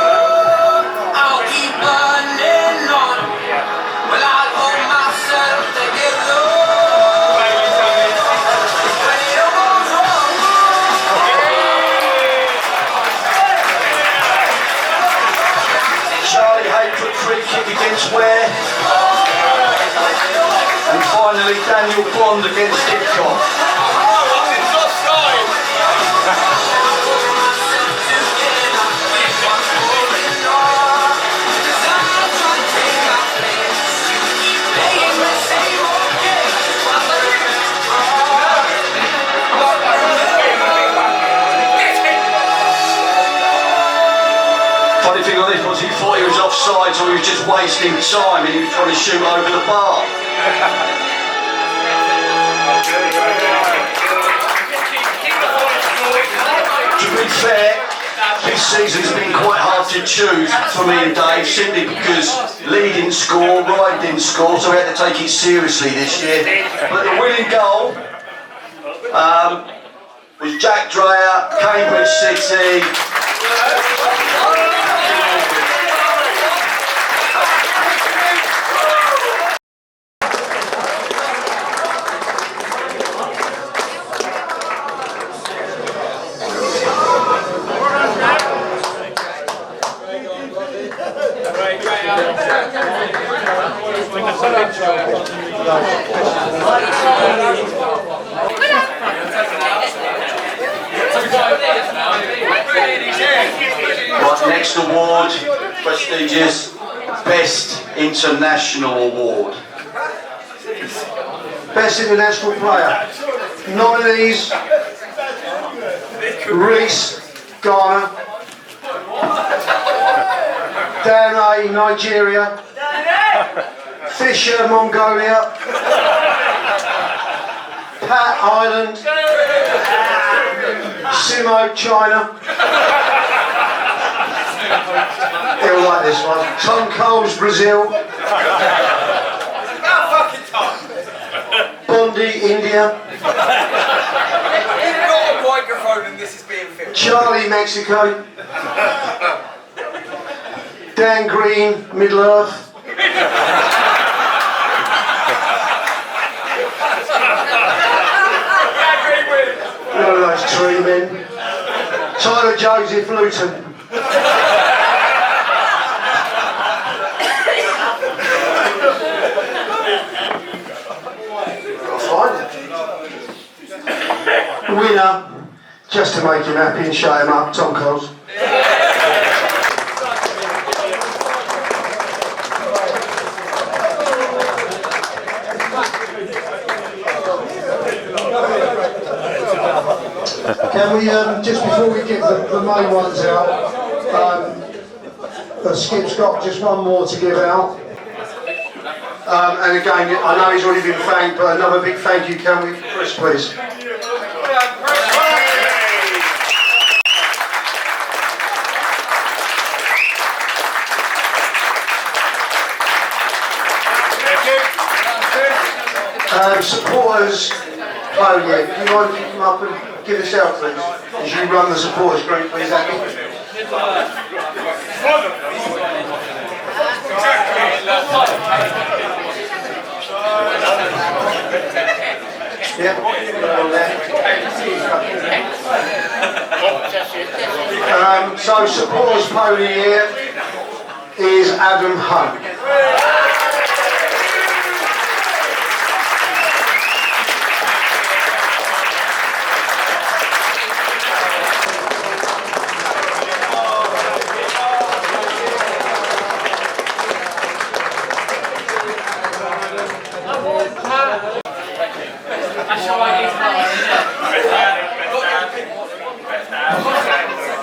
I'll keep burning on. Well, I'll hold myself together. When it all goes wrong, Charlie Hayford free kick against Ware. And finally, Daniel Bond against Didcot. funny thing on this was he thought he was offside, so he was just wasting time and he was trying to shoot over the bar. To be fair, this season's been quite hard to choose for me and Dave, simply because Lee didn't score, Ryan didn't score, so we had to take it seriously this year. But the winning goal was Jack Dreyer, Cambridge City. Right, next award, prestigious Best International Award. Best international player. Nominees: Reese, Ghana; Dan, Nigeria; Fisher, Mongolia; Pat, Ireland; Simo, China. He'll like this one. Tom Coles, Brazil; Bondi, India; Charlie, Mexico; Dan Green, Middle Earth; one of those tree men; Tyler Joseph, Luton; winner, just to make him happy and shut him up, Tom Coles. Can we, just before we get the main ones out, Skip's got just one more to give out. And again, I know he's already been thanked, but another big thank you, can we? Chris, please. Supporters, oh yeah, can you mind keep them up and give us out, please? As you run the supporters group, please, Andy. So supporters pony here is Adam Hunt.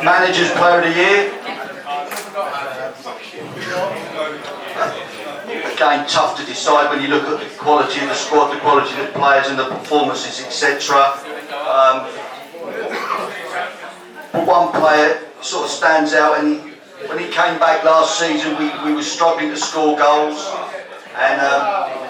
Managers Player of the Year. Again, tough to decide when you look at the quality of the squad, the quality of the players and the performances, etc. But one player sort of stands out, and when he came back last season, we were struggling to score goals. And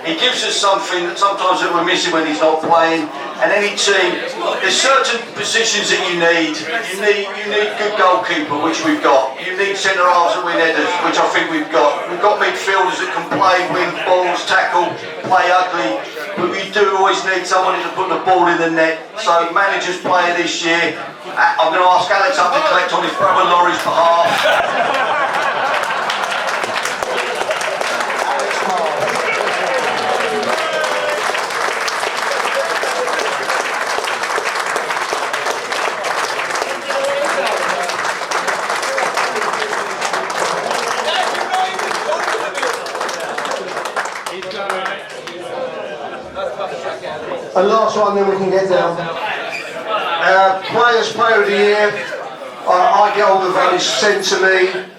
he gives us something that sometimes that we're missing when he's not playing. And any team, there's certain positions that you need. You need good goalkeeper, which we've got. You need centre halves that win headers, which I think we've got. We've got midfielders that can play, win balls, tackle, play ugly. But we do always need somebody to put the ball in the net. So managers player this year, I'm going to ask Alex up to collect on his brother Laurie's behalf. And last one, then we can get down. Players Player of the Year. I get all the votes sent to me.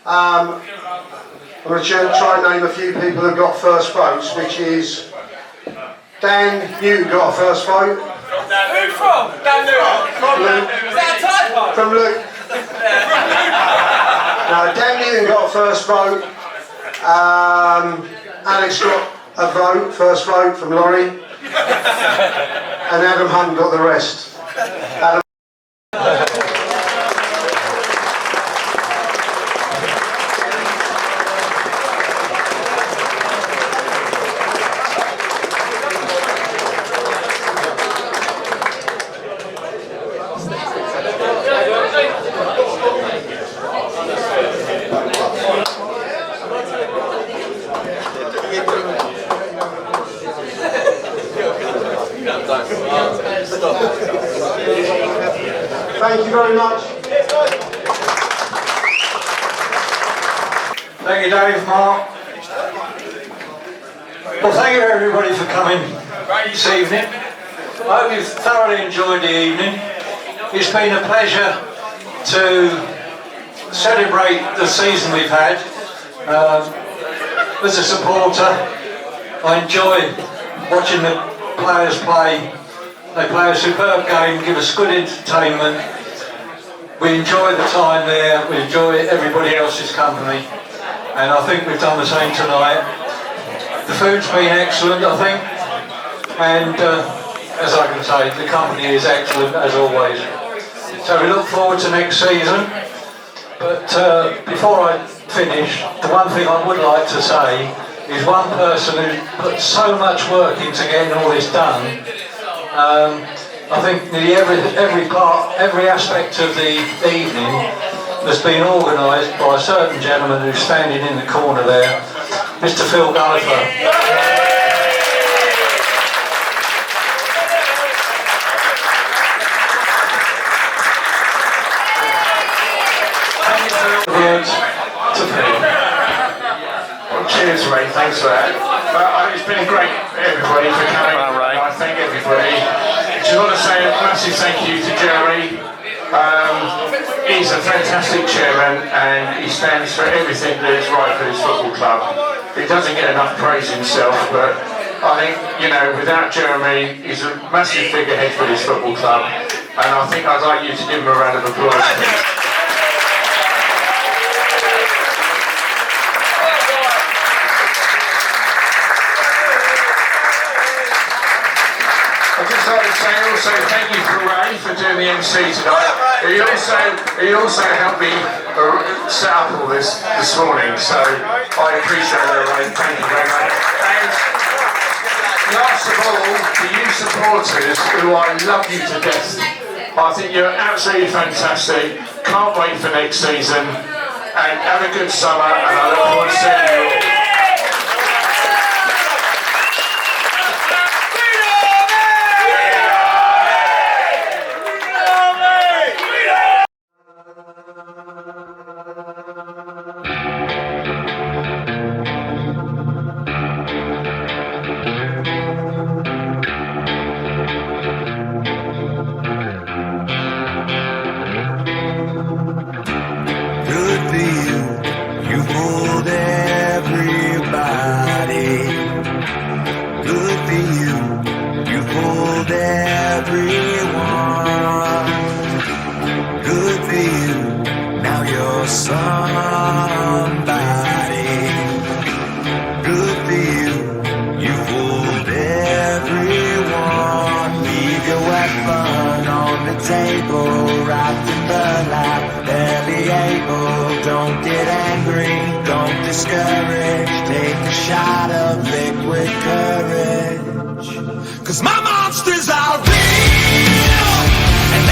I'm going to try and name a few people who got first votes, which is Dan Newton got a first vote. Who from? Dan Newton. From Luke. Is that a typo? From Luke. No, Dan Newton got a first vote. Alex got a vote, first vote from Laurie. And Adam Hunt got the rest. Adam. Thank you very much. Thank you, Dave, Mark. Well, thank you everybody for coming this evening. I hope you've thoroughly enjoyed the evening. It's been a pleasure to celebrate the season we've had. As a supporter, I enjoy watching the players play. They play a superb game, give us good entertainment. We enjoy the time there, we enjoy everybody else's company, and I think we've done the same tonight. The food's been excellent, I think, and as I can say, the company is excellent as always. So we look forward to next season, but before I finish, the one thing I would like to say is one person who put so much work into getting all this done. I think nearly every aspect of the evening has been organised by a certain gentleman who's standing in the corner there, Mr. Phil Gulliver. Thank you, Phil. Words to Phil. Well, cheers, Ray. Thanks for that. It's been great, everybody, for coming. I thank everybody. I just want to say a massive thank you to Jerry. He's a fantastic chairman and he stands for everything that is right for this football club. He doesn't get enough praise himself, but I think, you know, without Jeremy, he's a massive figurehead for this football club. And I think I'd like you to give him a round of applause, please. I'd just like to say also thank you to Ray for doing the MC tonight. He also helped me set up all this morning, so I appreciate it, Ray. Thank you very much. And last of all, to you supporters, who I love you to death. I think you're absolutely fantastic. Can't wait for next season. And have a good summer, and I look forward to seeing you all. Don't get angry, don't discourage. Take a shot of liquid courage. 'Cause my monsters are real, and